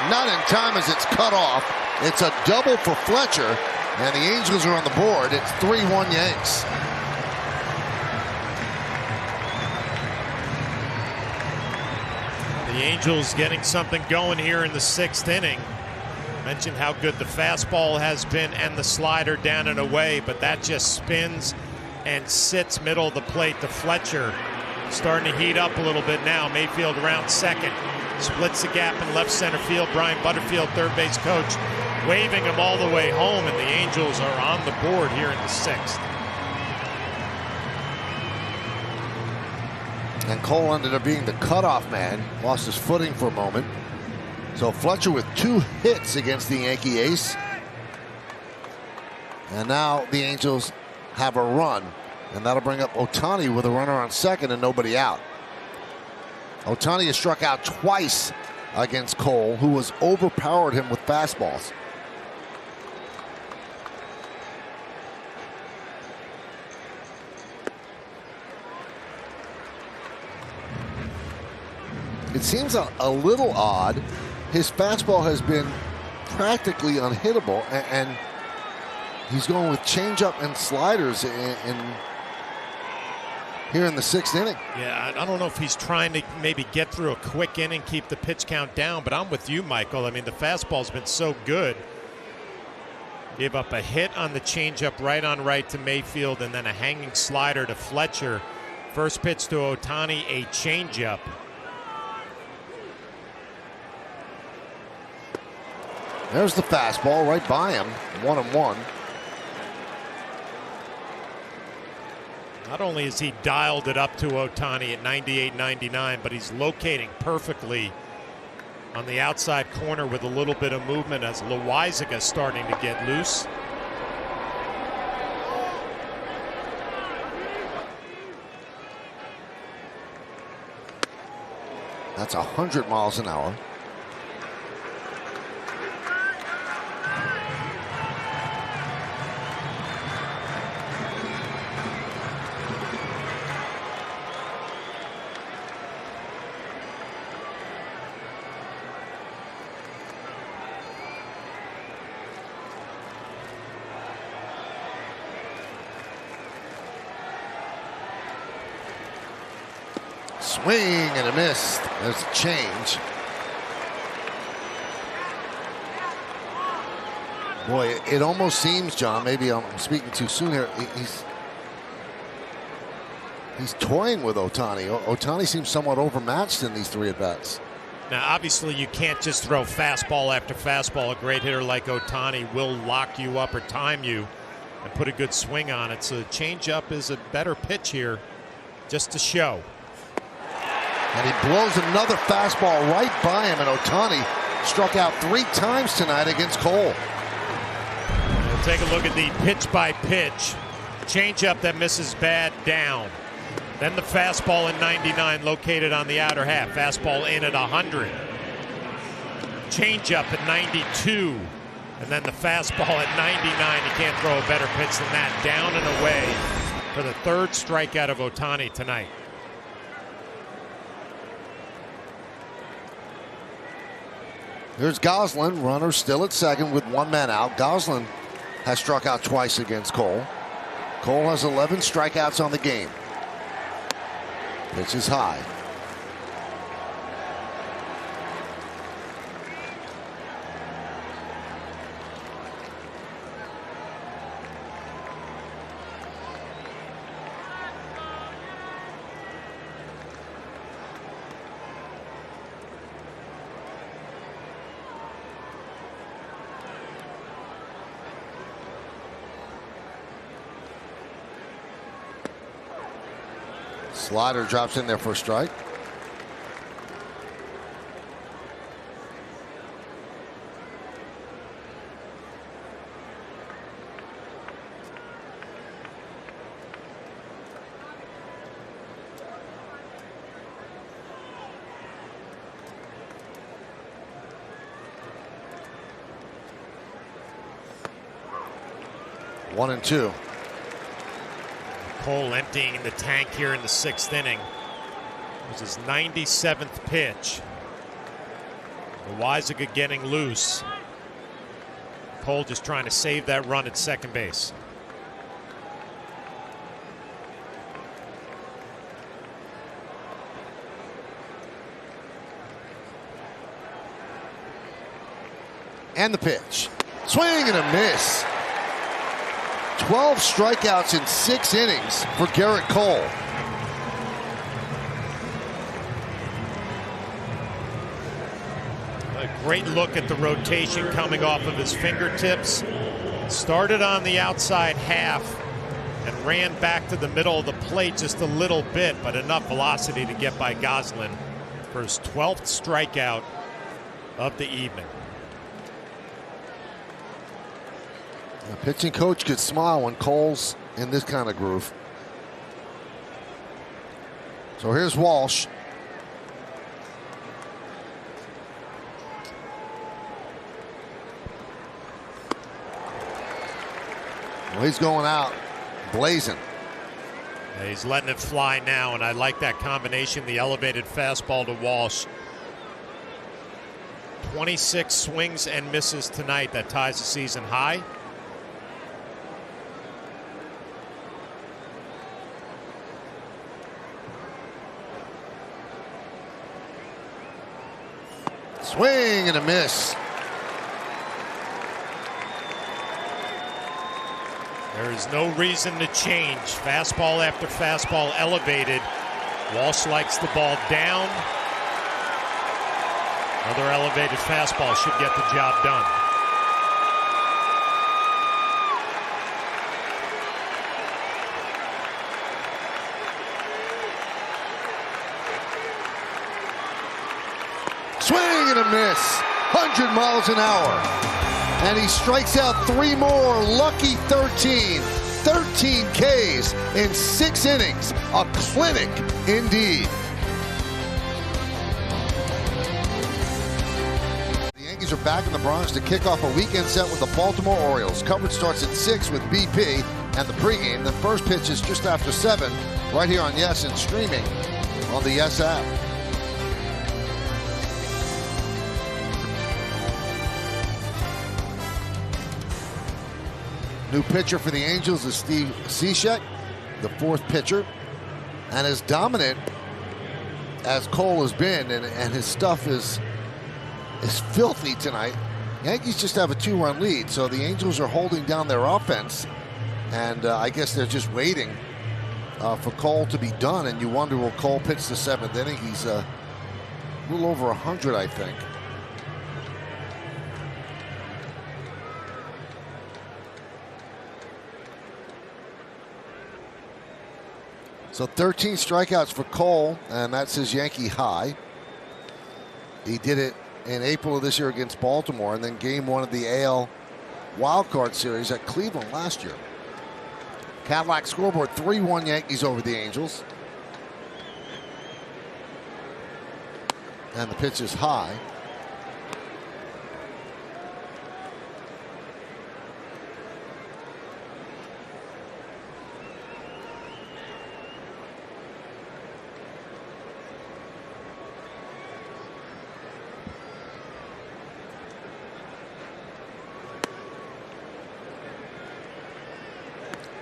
not in time as it's cut off. It's a double for Fletcher, and the Angels are on the board. It's 3-1 Yanks. The Angels getting something going here in the 6th inning. Mentioned how good the fastball has been and the slider down and away, but that just spins and sits middle of the plate to Fletcher. Starting to heat up a little bit now. Mayfield around second. Splits the gap in left center field. Brian Butterfield, third base coach, waving him all the way home, and the Angels are on the board here in the 6th. And Cole ended up being the cutoff man. Lost his footing for a moment. So Fletcher with 2 hits against the Yankee ace. And now the Angels have a run. And that'll bring up Ohtani with a runner on second and nobody out. Ohtani has struck out twice against Cole, who has overpowered him with fastballs. It seems a little odd. His fastball has been practically unhittable, and he's going with changeup and sliders here in the 6th inning. Yeah, I don't know if he's trying to maybe get through a quick inning, keep the pitch count down, but I'm with you, Michael. I mean, the fastball's been so good. Gave up a hit on the changeup right on right to Mayfield, and then a hanging slider to Fletcher. First pitch to Ohtani, a changeup. There's the fastball right by him, 1-1. Not only has he dialed it up to Ohtani at 98-99, but he's locating perfectly on the outside corner with a little bit of movement as Loizaga starting to get loose. That's 100 miles an hour. Swing and a miss. There's a change. Boy, it almost seems, John, maybe I'm speaking too soon here. He's toying with Ohtani. Ohtani seems somewhat overmatched in these 3 at-bats. Now, obviously, you can't just throw fastball after fastball. A great hitter like Ohtani will lock you up or time you and put a good swing on it. So the changeup is a better pitch here, just to show. And he blows another fastball right by him, and Ohtani struck out 3 times tonight against Cole. We'll take a look at the pitch by pitch. Changeup that misses bad down. Then the fastball in 99 located on the outer half. Fastball in at 100. Changeup at 92. And then the fastball at 99. You can't throw a better pitch than that. Down and away for the 3rd strikeout of Ohtani tonight. Here's Goslin, runner still at 2nd with 1 man out. Goslin has struck out twice against Cole. Cole has 11 strikeouts on the game. Pitch is high. Slider drops in there for a strike. One and two. Cole emptying the tank here in the 6th inning. It was his 97th pitch. Loizaga getting loose. Cole just trying to save that run at second base. And the pitch. Swing and a miss. 12 strikeouts in 6 innings for Garrett Cole. A great look at the rotation coming off of his fingertips. Started on the outside half and ran back to the middle of the plate just a little bit, but enough velocity to get by Goslin for his 12th strikeout of the evening. The pitching coach could smile when Cole's in this kind of groove. So here's Walsh. Well, he's going out blazing. Yeah, he's letting it fly now, and I like that combination, the elevated fastball to Walsh. 26 swings and misses tonight. That ties the season high. Swing and a miss. There is no reason to change. Fastball after fastball elevated. Walsh likes the ball down. Another elevated fastball should get the job done. Swing and a miss. 100 miles an hour. And he strikes out 3 more. Lucky 13. 13 Ks in 6 innings. A clinic indeed. The Yankees are back in the Bronx to kick off a weekend set with the Baltimore Orioles. Coverage starts at 6 with BP and the pregame. The first pitch is just after 7 right here on Yes and streaming on the Yes app. New pitcher for the Angels is Steve Cishek, the 4th pitcher. And as dominant as Cole has been, and his stuff is filthy tonight, Yankees just have a 2-run lead. So the Angels are holding down their offense. And I guess they're just waiting for Cole to be done. And you wonder, will Cole pitch the 7th inning? He's a little over 100, I think. So 13 strikeouts for Cole, and that's his Yankee high. He did it in April of this year against Baltimore, and then game 1 of the AL wildcard series at Cleveland last year. Cadillac scoreboard, 3-1 Yankees over the Angels. And the pitch is high.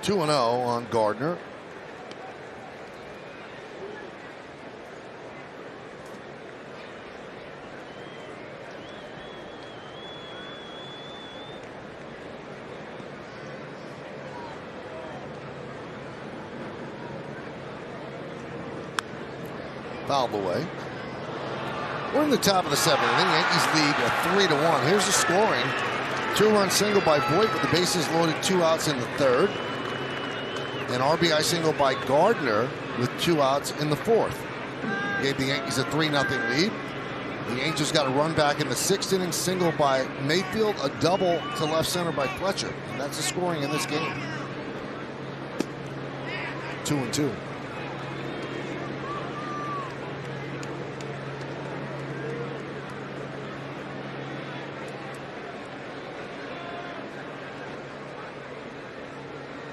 Two 2-0 on Gardner. Fouled away. We're in the top of the 7th inning. Yankees lead 3-1. Here's the scoring. 2-run single by Voit with the bases loaded, 2 outs in the 3rd. An RBI single by Gardner with 2 outs in the 4th. Gave the Yankees a 3-0 lead. The Angels got a run back in the 6th inning, single by Mayfield, a double to left center by Fletcher. And that's the scoring in this game. 2-2.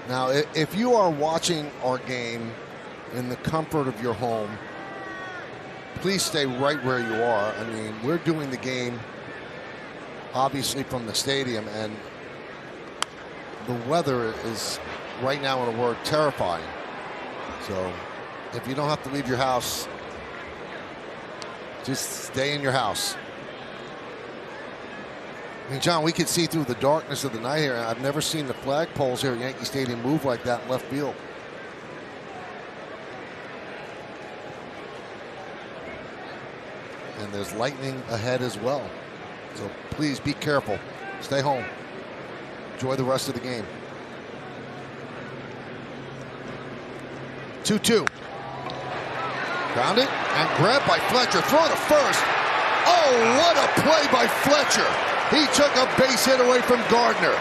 Now, if you are watching our game in the comfort of your home, please stay right where you are. I mean, we're doing the game, obviously, from the stadium, and the weather is, right now, in a word, terrifying. So, if you don't have to leave your house, just stay in your house. I mean, John, we could see through the darkness of the night here. I've never seen the flagpoles here at Yankee Stadium move like that in left field. And there's lightning ahead as well. So please be careful. Stay home. Enjoy the rest of the game. 2-2. Grounded and grabbed by Fletcher. Throw to first. Oh, what a play by Fletcher. He took a base hit away from Gardner.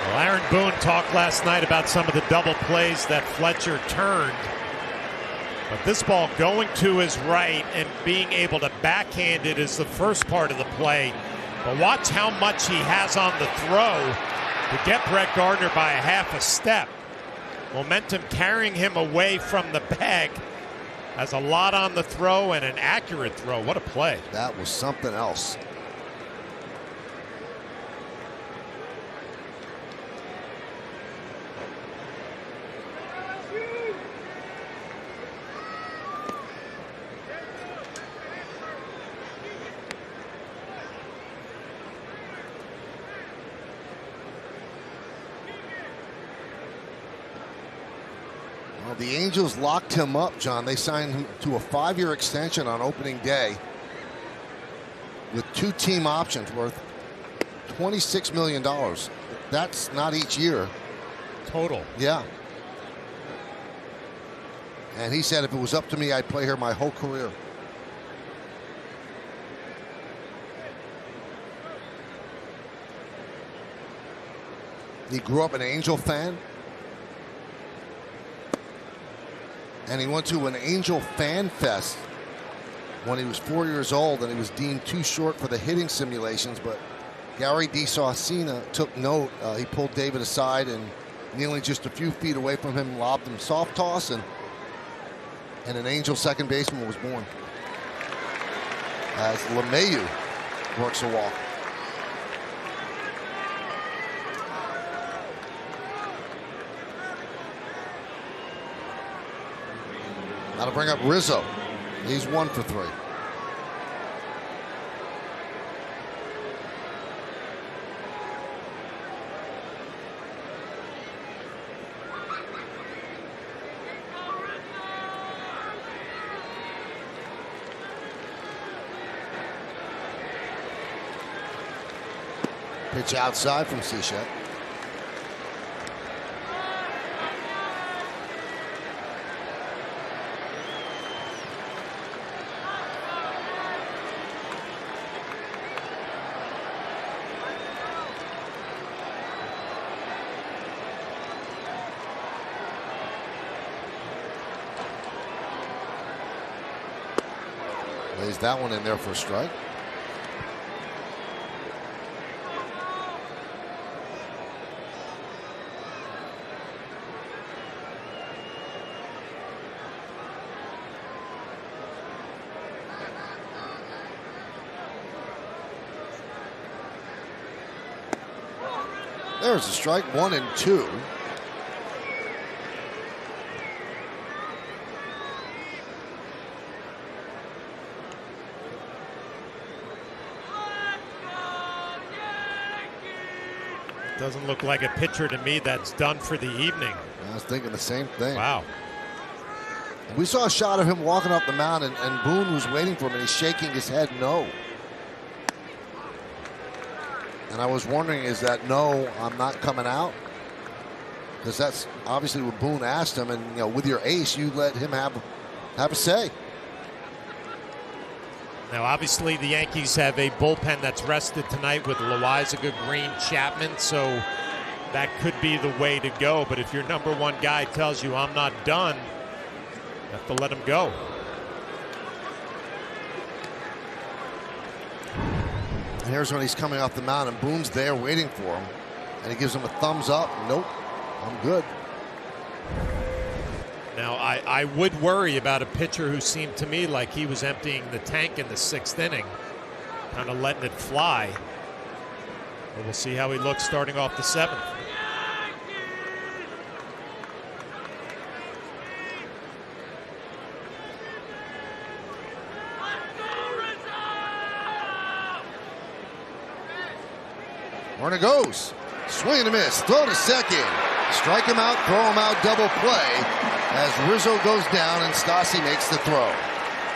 Well, Aaron Boone talked last night about some of the double plays that Fletcher turned. But this ball going to his right and being able to backhand it is the first part of the play. But watch how much he has on the throw. to get Brett Gardner by a half a step. Momentum carrying him away from the bag. Has a lot on the throw and an accurate throw. What a play. That was something else. Well, the Angels locked him up, John. They signed him to a 5-year extension on opening day with 2 team options worth $26 million. That's not each year. Total. Yeah. And he said if it was up to me, I'd play here my whole career. He grew up an Angel fan. And he went to an Angel Fan Fest when he was 4 years old, and he was deemed too short for the hitting simulations. But Gary DeSaucina took note. He pulled David aside, and kneeling just a few feet away from him, lobbed him soft toss, and an Angel second baseman was born. As LeMahieu works a walk. Now to bring up Rizzo. He's 1 for 3. Pitch outside from Cichette. Lays that one in there for a strike. There's a strike, 1 and 2. Doesn't look like a pitcher to me that's done for the evening. I was thinking the same thing. Wow. We saw a shot of him walking up the mound, and Boone was waiting for him, and he's shaking his head no. And I was wondering, is that no, I'm not coming out? Because that's obviously what Boone asked him, and you know, with your ace, you let him have a say. Now, obviously, the Yankees have a bullpen that's rested tonight with Loizaga, Green, Chapman, so that could be the way to go. But if your number 1 guy tells you, I'm not done, you have to let him go. And here's when he's coming off the mound, and Boone's there waiting for him, and he gives him a thumbs up. Nope, I'm good. Now, I would worry about a pitcher who seemed to me like he was emptying the tank in the 6th inning, kind of letting it fly. But we'll see how he looks starting off the 7th. Runner goes. Swing and a miss. Throw to second. Strike him out, throw him out, double play as Rizzo goes down and Stassi makes the throw.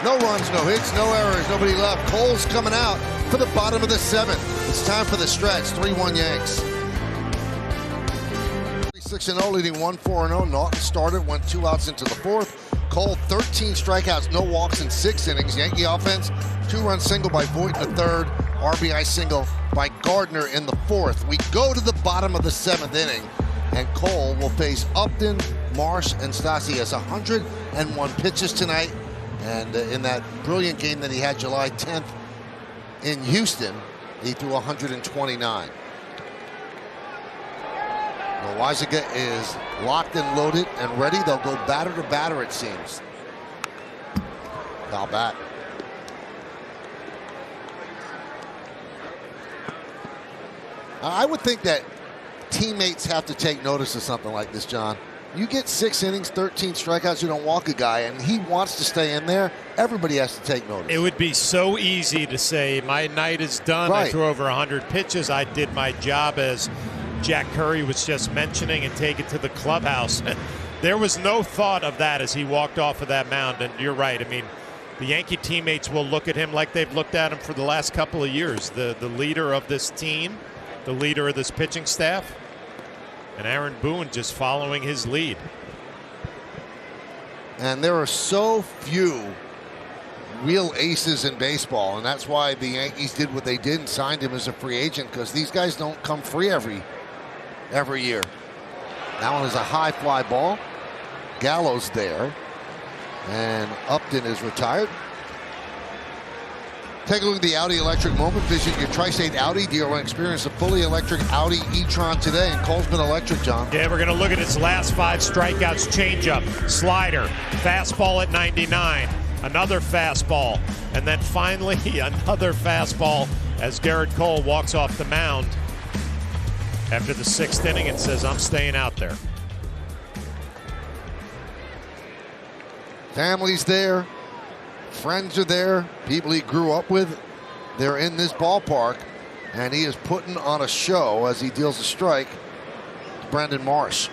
No runs, no hits, no errors, nobody left. Cole's coming out for the bottom of the 7th. It's time for the stretch. 3-1 Yanks. 6-0, leading 1-4-0. Naughton started, went 2 outs into the 4th. Cole, 13 strikeouts, no walks in 6 innings. Yankee offense, 2-run single by Voit in the 3rd. RBI single by Gardner in the 4th. We go to the bottom of the 7th inning, and Cole will face Upton, Marsh, and Stassi. Has 101 pitches tonight, and in that brilliant game that he had July 10th in Houston, he threw 129. Loizaga is locked and loaded and ready. They'll go batter to batter, it seems. Foul bat. I would think that teammates have to take notice of something like this, John. You get 6 innings, 13 strikeouts, you don't walk a guy, and he wants to stay in there. Everybody has to take notice. It would be so easy to say, my night is done. Right. I threw over 100 pitches. I did my job, as Jack Curry was just mentioning, and take it to the clubhouse. There was no thought of that as he walked off of that mound, and you're right. I mean, the Yankee teammates will look at him like they've looked at him for the last couple of years. The leader of this team, the leader of this pitching staff. And Aaron Boone just following his lead. And there are so few real aces in baseball, and that's why the Yankees did what they did and signed him as a free agent, because these guys don't come free every year. That one is a high fly ball. Gallo's there, and Upton is retired. Take a look at the Audi electric moment. Visit your Tri-State Audi dealer and experience a fully electric Audi e-tron today. And Cole's been electric, John. Yeah, we're going to look at his last 5 strikeouts. Changeup, slider, fastball at 99, another fastball, and then finally another fastball as Garrett Cole walks off the mound after the 6th inning and says, I'm staying out there. Family's there. Friends are there. People he grew up with. They're in this ballpark. And he is putting on a show as he deals a strike to Brandon Marsh.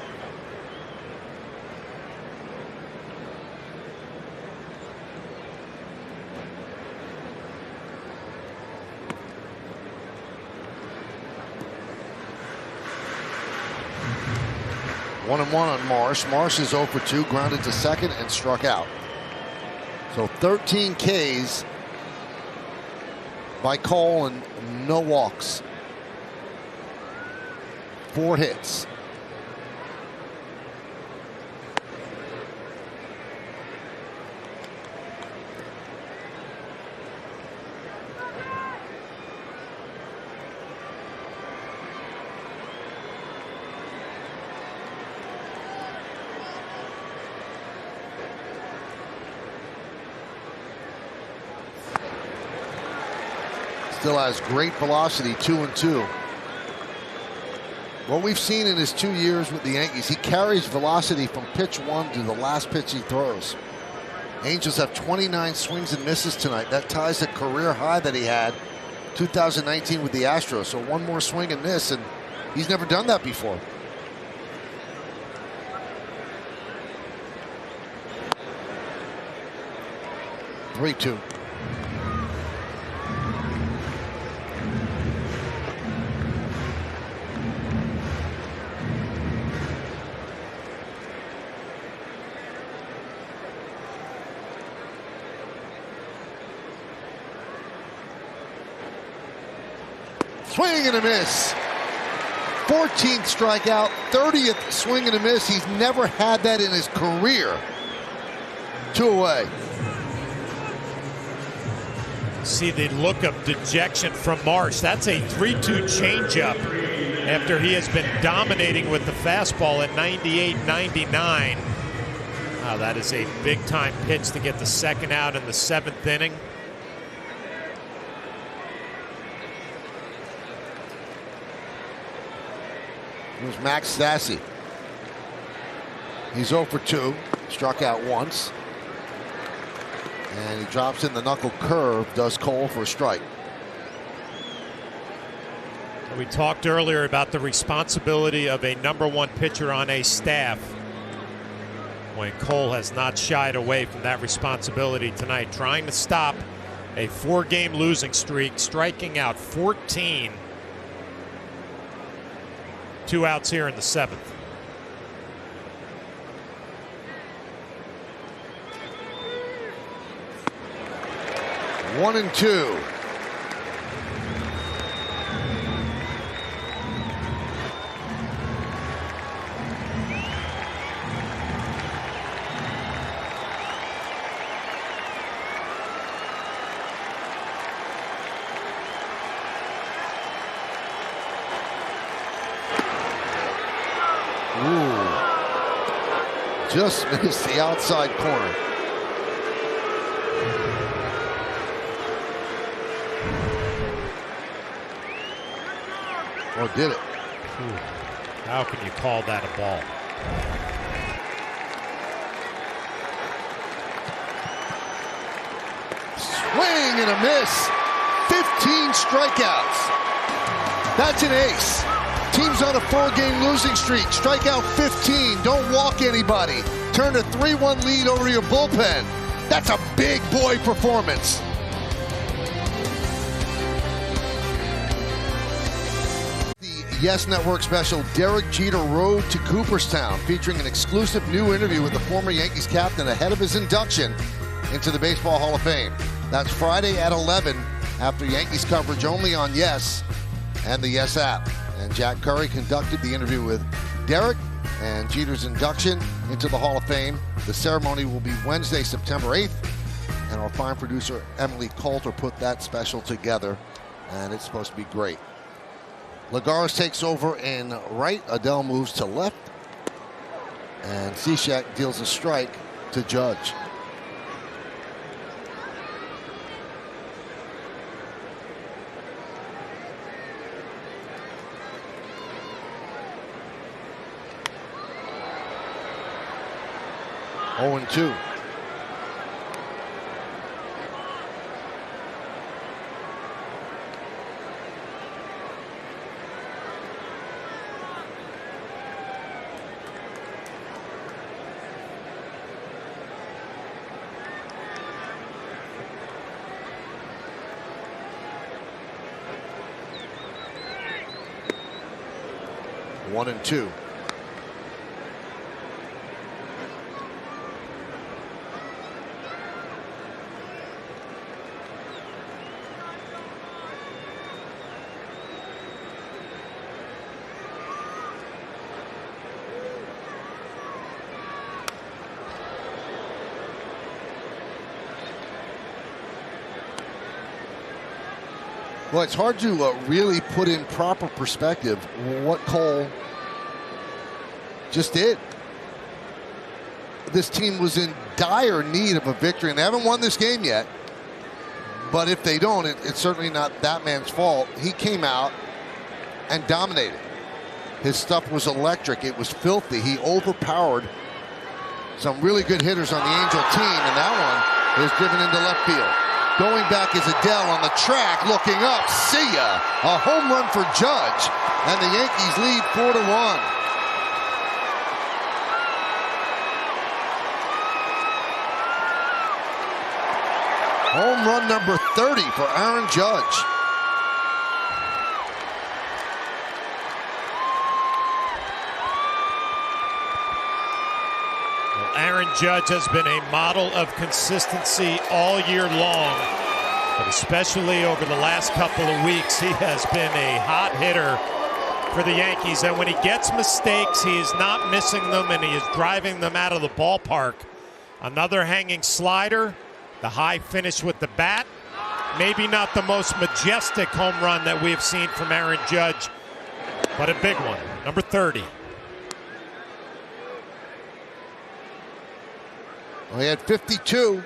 One and one on Marsh. Marsh is 0 for 2, grounded to second and struck out. So 13 Ks by Cole and no walks. 4 hits. Still has great velocity, 2-2. What we've seen in his 2 years with the Yankees, he carries velocity from pitch 1 to the last pitch he throws. Angels have 29 swings and misses tonight. That ties a career high that he had 2019 with the Astros. So one more swing and miss, and he's never done that before. Three-two. Swing and a miss. 14th strikeout, 30th swing and a miss. He's never had that in his career. 2 away. See the look of dejection from Marsh. That's a 3-2 changeup after he has been dominating with the fastball at 98-99. Wow, that is a big-time pitch to get the second out in the 7th inning. Here's Max Stassi. He's 0 for 2. Struck out once. And he drops in the knuckle curve. Does Cole for a strike. We talked earlier about the responsibility of a #1 pitcher on a staff. When Cole has not shied away from that responsibility tonight, trying to stop a 4-game losing streak, striking out 14. 2 outs here in the 7th. One and two. just missed the outside corner. Or did it? How can you call that a ball? Swing and a miss. 15 strikeouts. That's an ace. Team's on a 4-game losing streak. Strikeout 15. Don't walk anybody. Turn a 3-1 lead over your bullpen. That's a big boy performance. The Yes Network special, Derek Jeter Road to Cooperstown, featuring an exclusive new interview with the former Yankees captain ahead of his induction into the Baseball Hall of Fame. That's Friday at 11 after Yankees coverage only on Yes and the Yes app. And Jack Curry conducted the interview with Derek and Jeter's induction into the Hall of Fame. The ceremony will be Wednesday, September 8th. And our fine producer, Emily Coulter, put that special together. And it's supposed to be great. Lagares takes over in right. Adele moves to left. And Cishek deals a strike to Judge. Oh, and 2. One and 2. Well, it's hard to really put in proper perspective what Cole just did. This team was in dire need of a victory, and they haven't won this game yet. But if they don't, it's certainly not that man's fault. He came out and dominated. His stuff was electric. It was filthy. He overpowered some really good hitters on the Angel team, and that one is driven into left field. Going back is Adele on the track, looking up. See ya! A home run for Judge, and the Yankees lead 4-1. Home run number 30 for Aaron Judge. Aaron Judge has been a model of consistency all year long, but especially over the last couple of weeks, he has been a hot hitter for the Yankees. And when he gets mistakes, he is not missing them, and he is driving them out of the ballpark. Another hanging slider, the high finish with the bat. Maybe not the most majestic home run that we have seen from Aaron Judge, but a big one, number 30. Well, he had 52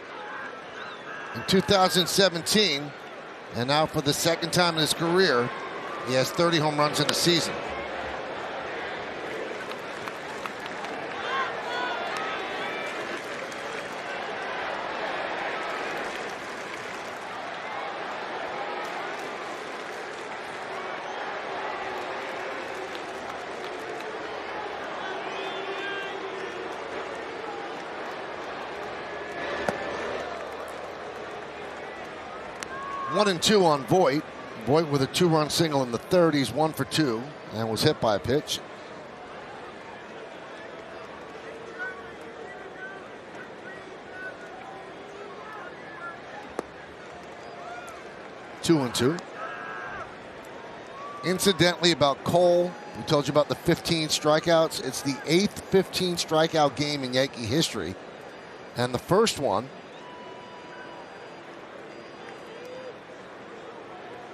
in 2017, and now for the second time in his career, he has 30 home runs in a season. One and 2 on Voit. Voit with a 2-run single in the third. He's 1 for 2 and was hit by a pitch. Two and 2. Incidentally, about Cole, we told you about the 15 strikeouts. It's the 8th 15 strikeout game in Yankee history, and the first one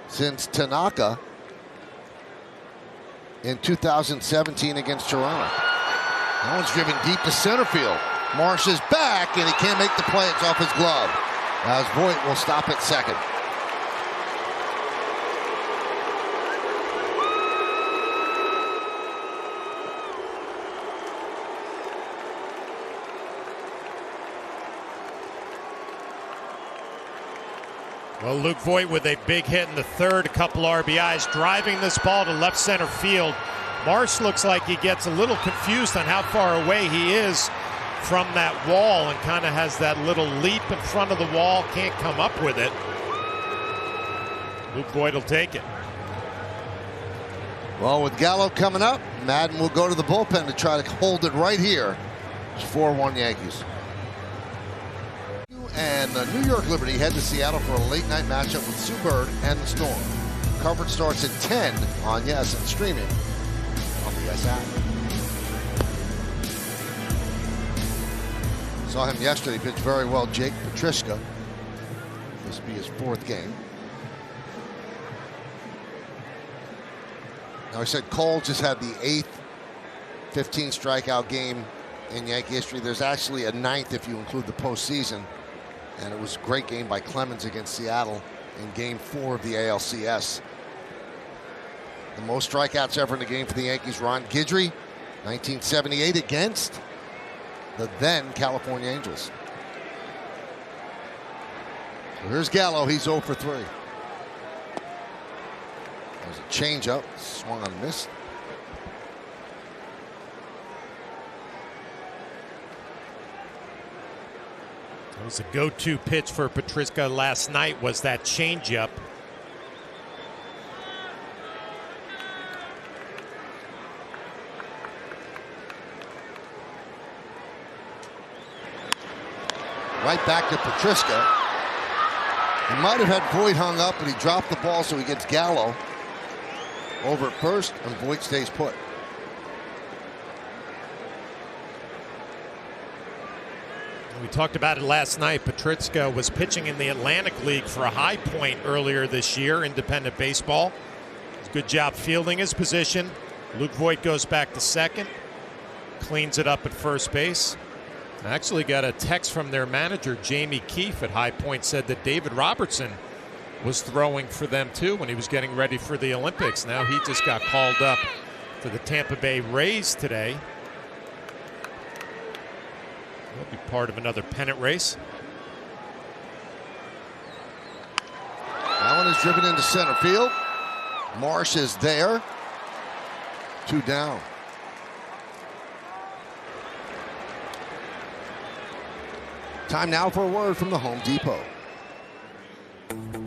since Tanaka in 2017 against Toronto. That one's driven deep to center field. Marsh is back, and he can't make the play. It's off his glove. As Voit will stop at second. Well, Luke Voit with a big hit in the third, a couple RBIs, driving this ball to left center field. Marsh looks like he gets a little confused on how far away he is from that wall and kind of has that little leap in front of the wall, can't come up with it. Luke Voit will take it. Well, with Gallo coming up, Madden will go to the bullpen to try to hold it right here. It's 4-1 Yankees. And the New York Liberty head to Seattle for a late-night matchup with Sue Bird and the Storm. Coverage starts at 10 on Yes and streaming on the Yes app. Saw him yesterday, pitched very well. Jake Petriska. This will be his 4th game. Now, I said Cole just had the 8th 15 strikeout game in Yankee history. There's actually a 9th if you include the postseason. And it was a great game by Clemens against Seattle in Game 4 of the ALCS. The most strikeouts ever in the game for the Yankees, Ron Guidry, 1978 against the then California Angels. So here's Gallo, he's 0 for 3. There's a changeup, swung on a miss. It was a go-to pitch for Petriska last night, was that changeup. Right back to Petriska. He might have had Voit hung up, but he dropped the ball, so he gets Gallo over at first, and Voit stays put. We talked about it last night. Petriska was pitching in the Atlantic League for a High Point earlier this year, independent baseball. Good job fielding his position. Luke Voit goes back to second, cleans it up at first base. I actually got a text from their manager, Jamie Keefe at High Point, said that David Robertson was throwing for them too when he was getting ready for the Olympics. Now he just got called up for the Tampa Bay Rays today. He'll be part of another pennant race. That one is driven into center field. Marsh is there. 2 down. Time now for a word from the Home Depot.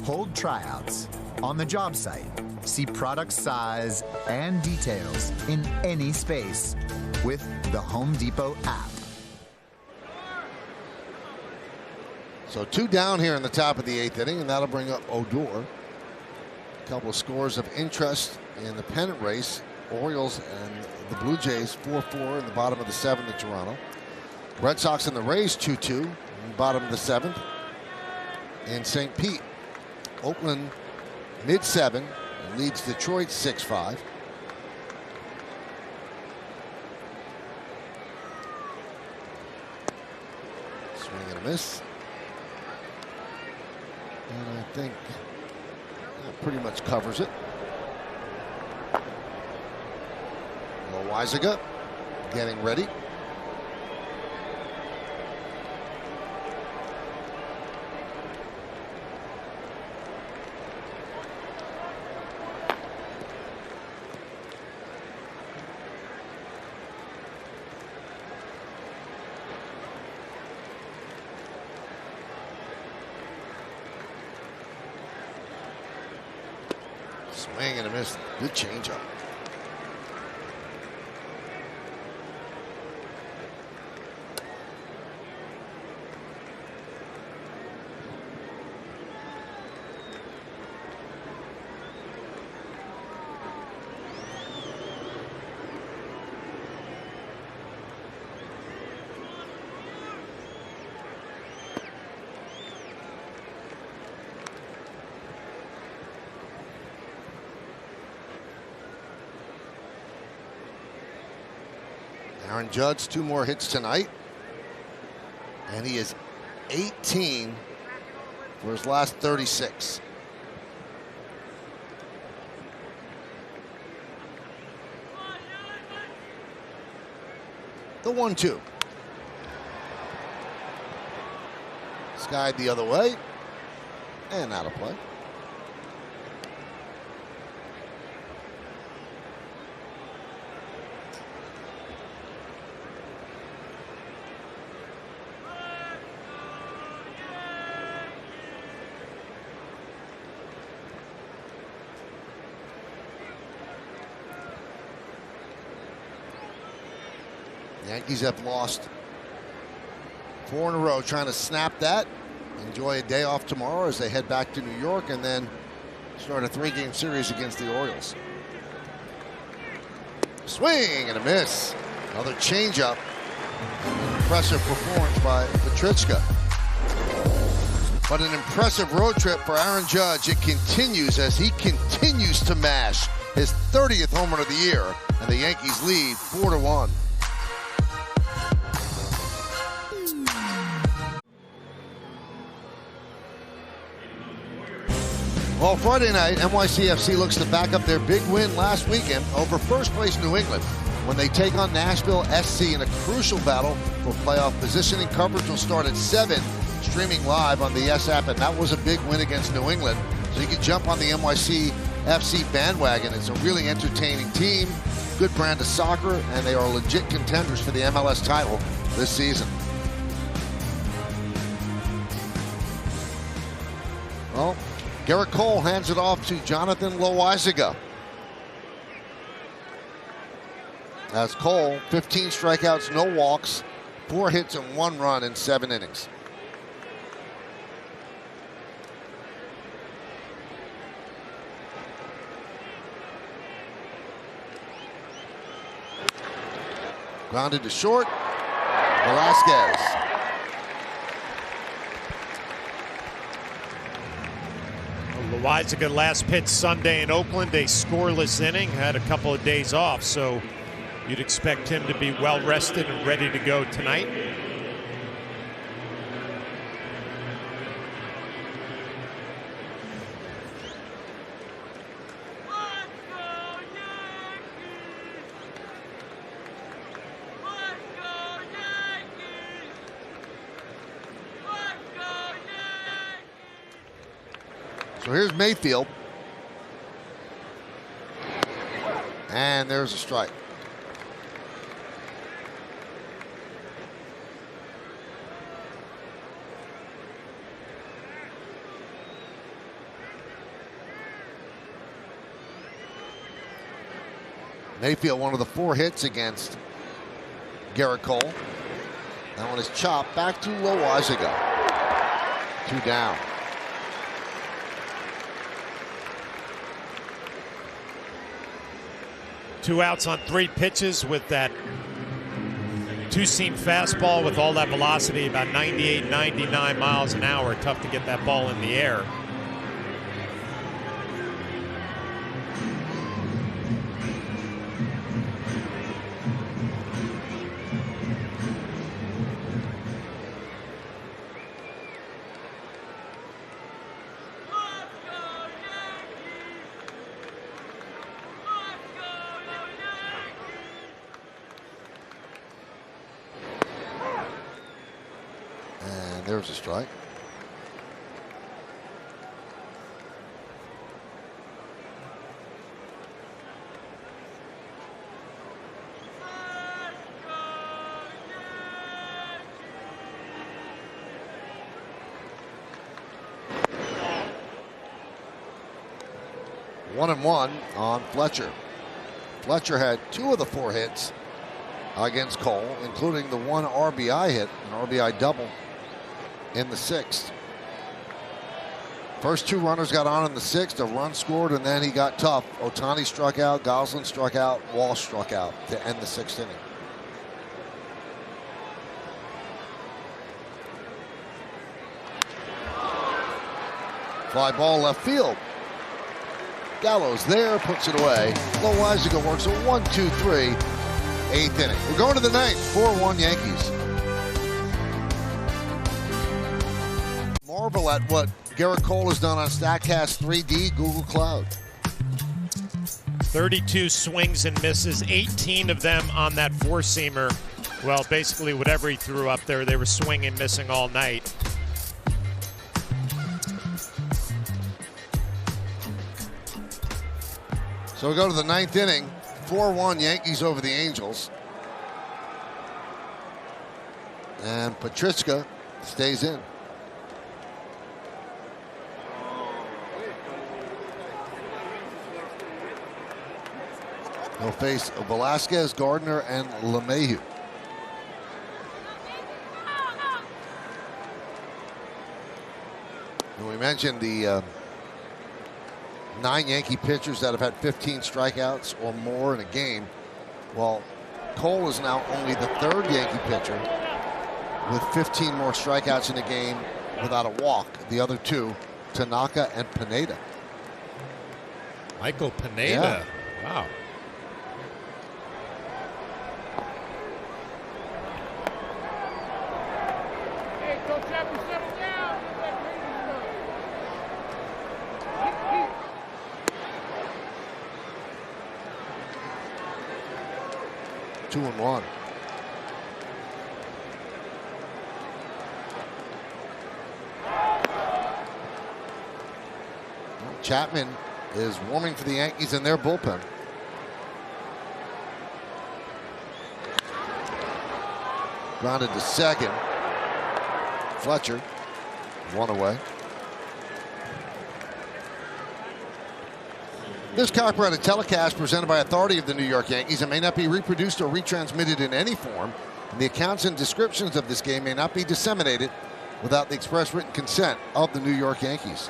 Hold tryouts on the job site. See product size and details in any space with the Home Depot app. So 2 down here in the top of the 8th inning, and that'll bring up Odor. A couple of scores of interest in the pennant race. Orioles and the Blue Jays 4-4 in the bottom of the 7th at Toronto. Red Sox and the Rays 2-2 in the bottom of the 7th in St. Pete. Oakland mid-7 leads Detroit 6-5. Swing and a miss. And I think that pretty much covers it. Loizaga getting ready. Swing and a miss. Good changeup. Aaron Judge, 2 more hits tonight. And he is 18 for his last 36. The 1-2. Skied the other way. And out of play. Yankees have lost 4 in a row, trying to snap that. Enjoy a day off tomorrow as they head back to New York and then start a 3-game series against the Orioles. Swing and a miss. Another changeup. Impressive performance by Petrichka. But an impressive road trip for Aaron Judge. It continues as he continues to mash his 30th homer of the year, and the Yankees lead 4-1. Well, Friday night, NYCFC looks to back up their big win last weekend over first-place New England when they take on Nashville SC in a crucial battle for playoff positioning. Coverage will start at 7, streaming live on the S app, and that was a big win against New England. So you can jump on the NYCFC bandwagon. It's a really entertaining team, good brand of soccer, and they are legit contenders for the MLS title this season. Well, Garrett Cole hands it off to Jonathan Loaizaga. As Cole, 15 strikeouts, no walks, 4 hits and 1 run in 7 innings. Grounded to short. Velasquez. Loaizaga last pitch Sunday in Oakland, a scoreless inning, had a couple of days off, so you'd expect him to be well rested and ready to go tonight. So here's Mayfield. And there's a strike. Mayfield, one of the 4 hits against Garrett Cole. That one is chopped back to Loaizaga. 2 down. Two outs on 3 pitches with that 2-seam fastball with all that velocity, about 98, 99 miles an hour. Tough to get that ball in the air. There's a strike. One and one on Fletcher. Fletcher had 2 of the 4 hits against Cole, including the 1 RBI hit, an RBI double in the 6th. First 2 runners got on in the 6th, a run scored, and then he got tough. Ohtani struck out, Goslin struck out, Walsh struck out to end the 6th inning. Fly ball left field. Gallows there, puts it away. Loaizaga works a 1-2-3 8th inning. We're going to the 9th, 4-1 Yankees. Marvel at what Garrett Cole has done on StatCast 3D Google Cloud. 32 swings and misses, 18 of them on that four-seamer. Well, basically whatever he threw up there, they were swinging and missing all night. So we go to the 9th inning, 4-1 Yankees over the Angels. And Patrichka stays in. He'll face Velasquez, Gardner, and LeMahieu. And we mentioned the 9 Yankee pitchers that have had 15 strikeouts or more in a game. Well, Cole is now only the 3rd Yankee pitcher with 15 more strikeouts in a game without a walk. The other 2, Tanaka and Pineda. Michael Pineda. Yeah. Wow. Two and one. Chapman is warming for the Yankees in their bullpen. Grounded to second. Fletcher, 1 away. This copyrighted telecast presented by authority of the New York Yankees and may not be reproduced or retransmitted in any form. And the accounts and descriptions of this game may not be disseminated without the express written consent of the New York Yankees.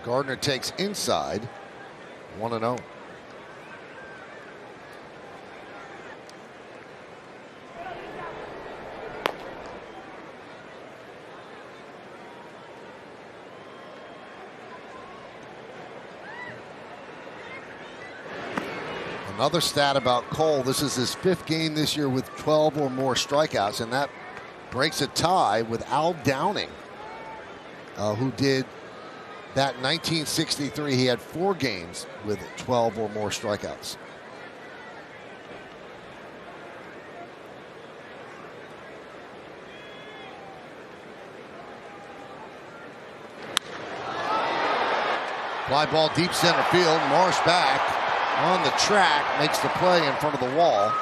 Gardner takes inside, 1-0. Another stat about Cole, this is his 5th game this year with 12 or more strikeouts, and that breaks a tie with Al Downing, who did that 1963. He had 4 games with 12 or more strikeouts. Fly ball deep center field. Marsh back on the track, makes the play in front of the wall.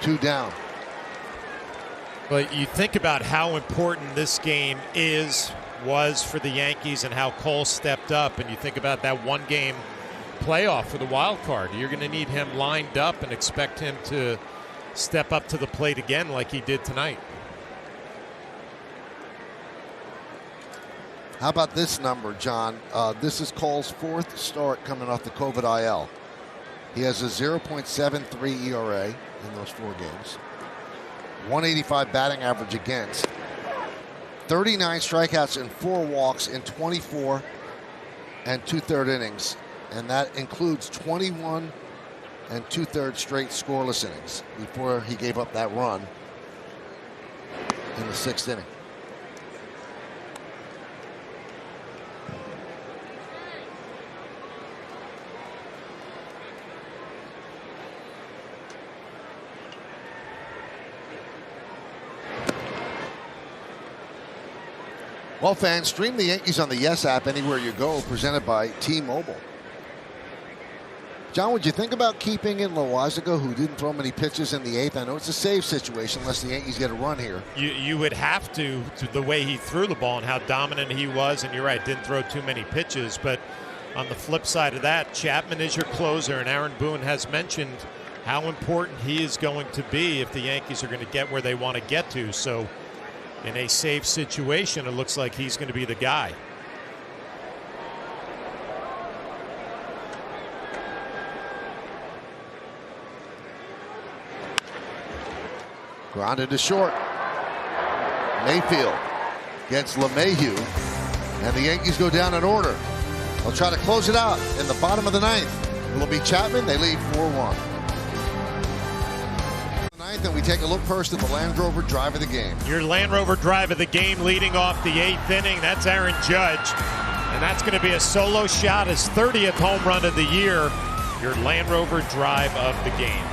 2 down. But you think about how important this game was for the Yankees and how Cole stepped up, and you think about that 1-game playoff for the wild card. You're going to need him lined up and expect him to step up to the plate again like he did tonight. How about this number, John? This is Cole's 4th start coming off the COVID IL. He has a 0.73 ERA in those 4 games. 185 batting average against. 39 strikeouts and 4 walks in 24 and 2/3 innings. And that includes 21 and 2/3 straight scoreless innings before he gave up that run in the 6th inning. Well, fans, stream the Yankees on the Yes app anywhere you go, presented by T-Mobile. John, would you think about keeping in Loaisiga, who didn't throw many pitches in the 8th? I know it's a save situation unless the Yankees get a run here. You would have to the way he threw the ball and how dominant he was, and you're right, didn't throw too many pitches. But on the flip side of that, Chapman is your closer, and Aaron Boone has mentioned how important he is going to be if the Yankees are going to get where they want to get to. So in a safe situation, it looks like he's going to be the guy. Grounded to short. Mayfield gets LeMahieu, and the Yankees go down in order. They'll try to close it out in the bottom of the ninth. It'll be Chapman. They lead 4-1. And we take a look first at the Land Rover drive of the game. Your Land Rover drive of the game leading off the 8th inning. That's Aaron Judge. And that's going to be a solo shot, his 30th home run of the year. Your Land Rover drive of the game.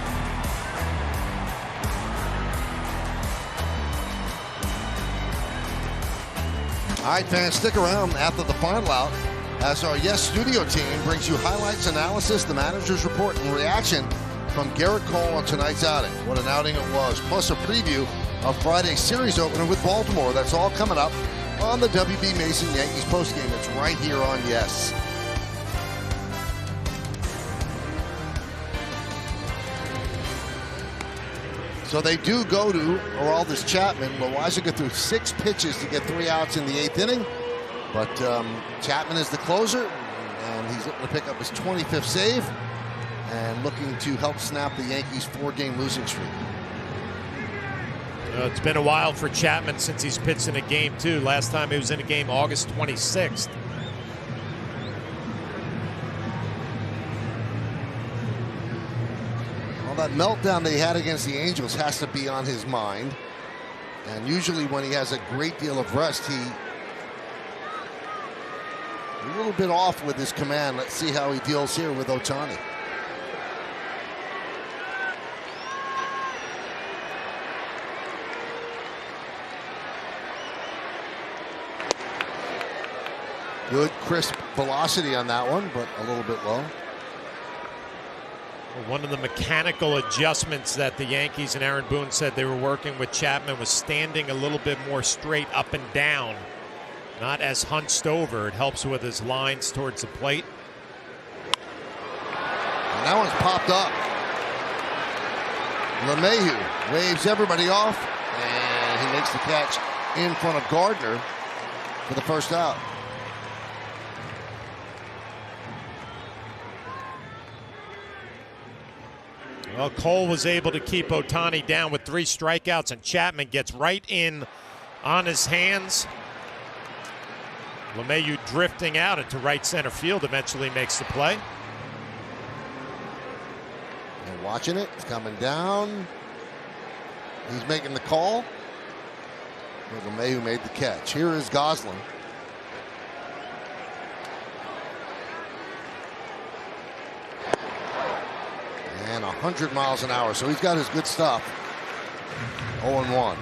All right, fans, stick around after the final out as our Yes Studio team brings you highlights, analysis, the manager's report, and reaction from Gerrit Cole on tonight's outing. What an outing it was, plus a preview of Friday's series opener with Baltimore. That's all coming up on the WB Mason Yankees postgame. It's right here on Yes. So they do go to Aroldis Chapman. Loaisiga threw 6 pitches to get 3 outs in the 8th inning. But Chapman is the closer, and he's looking to pick up his 25th save and looking to help snap the Yankees' 4-game losing streak. It's been a while for Chapman since he's pitched in a game, too. Last time he was in a game August 26th. Well, that meltdown that he had against the Angels has to be on his mind. And usually when he has a great deal of rest, he's a little bit off with his command. Let's see how he deals here with Ohtani. Good crisp velocity on that one, but a little bit low. One of the mechanical adjustments that the Yankees and Aaron Boone said they were working with Chapman was standing a little bit more straight up and down, not as hunched over. It helps with his lines towards the plate. And that one's popped up. LeMahieu waves everybody off, and he makes the catch in front of Gardner for the first out. Well, Cole was able to keep Ohtani down with 3 strikeouts, and Chapman gets right in on his hands. LeMahieu drifting out into right center field eventually makes the play. And watching it, it's coming down. He's making the call. LeMahieu made the catch. Here is Gosselin. And 100 miles an hour, so he's got his good stuff. 0-1.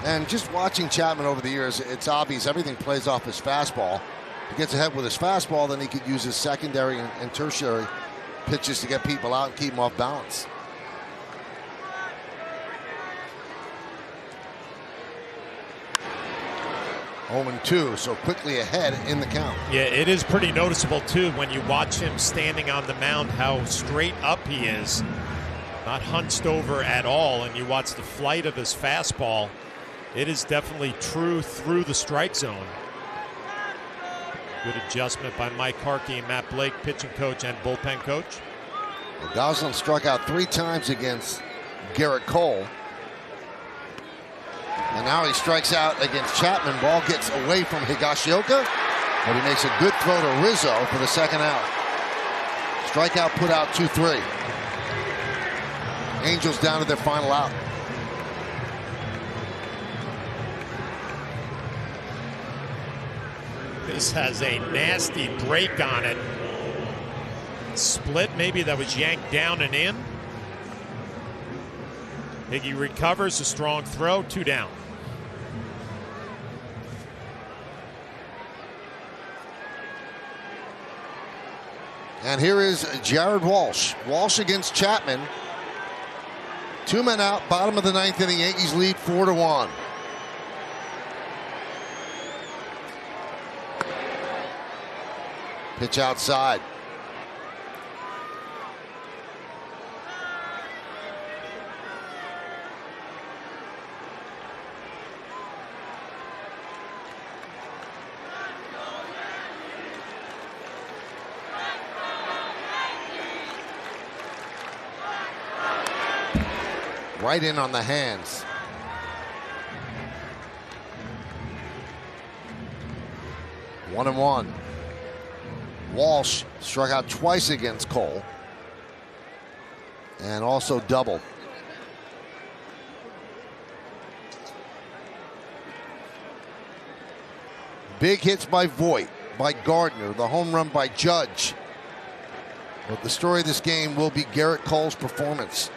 And just watching Chapman over the years, it's obvious everything plays off his fastball. If he gets ahead with his fastball, then he could use his secondary and tertiary pitches to get people out and keep them off balance. Owen 2, so quickly ahead in the count. Yeah, it is pretty noticeable, too, when you watch him standing on the mound, how straight up he is. Not hunched over at all, and you watch the flight of his fastball. It is definitely true through the strike zone. Good adjustment by Mike Harkey and Matt Blake, pitching coach and bullpen coach. Well, Gosselin struck out 3 times against Gerrit Cole. And now he strikes out against Chapman. Ball gets away from Higashioka, but he makes a good throw to Rizzo for the second out. Strikeout, put out 2-3. Angels down to their final out. This has a nasty break on it. Split, maybe that was yanked down and in. Higgy recovers, a strong throw, 2 down. And here is Jared Walsh. Walsh against Chapman. 2 men out, bottom of the 9th inning. Yankees lead 4-1. Pitch outside. right in on the hands. One and one. Walsh struck out twice against Cole and also doubled. Big hits by Voit, by Gardner, the home run by Judge. But the story of this game will be Garrett Cole's performance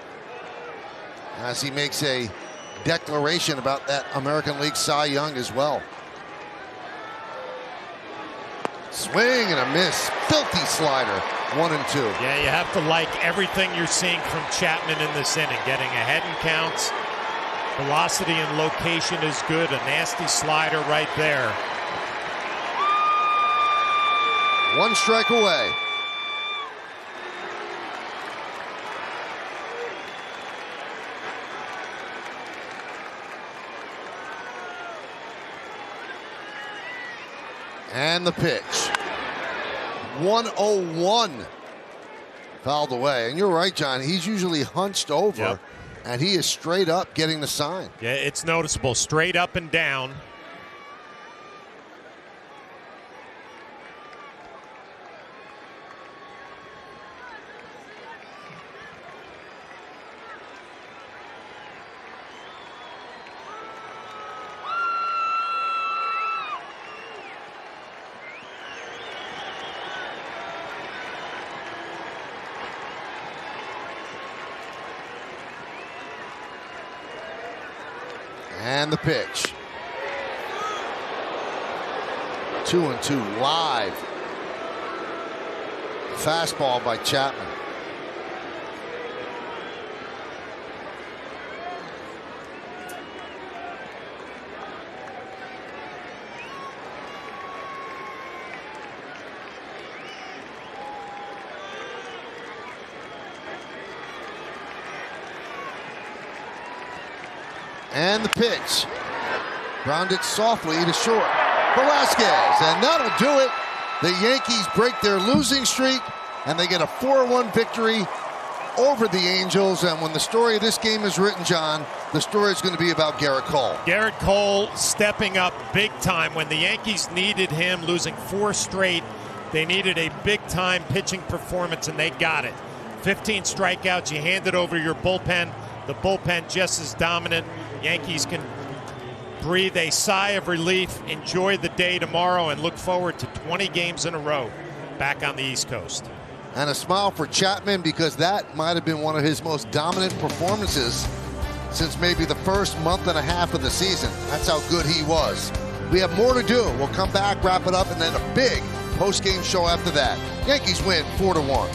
as he makes a declaration about that American League Cy Young as well. Swing and a miss. Filthy slider. 1 and 2. Yeah, you have to like everything you're seeing from Chapman in this inning. Getting ahead in counts. Velocity and location is good. A nasty slider right there. 1 strike away. And the pitch. 101. Fouled away. And you're right, John. He's usually hunched over. Yep. And he is straight up getting the sign. Yeah, it's noticeable. Straight up and down. And the pitch. 2 and 2 live. Fastball by Chapman. And the pitch. Grounded softly to short. Velasquez, and that'll do it. The Yankees break their losing streak, and they get a 4-1 victory over the Angels. And when the story of this game is written, John, the story is going to be about Garrett Cole. Garrett Cole stepping up big time when the Yankees needed him, losing 4 straight. They needed a big-time pitching performance, and they got it. 15 strikeouts. You hand it over to your bullpen. The bullpen just as dominant. Yankees can breathe a sigh of relief, enjoy the day tomorrow, and look forward to 20 games in a row back on the East Coast. And a smile for Chapman, because that might have been one of his most dominant performances since maybe the first month and a half of the season. That's how good he was. We have more to do. We'll come back, wrap it up, and then a big post-game show after that. Yankees win 4-1.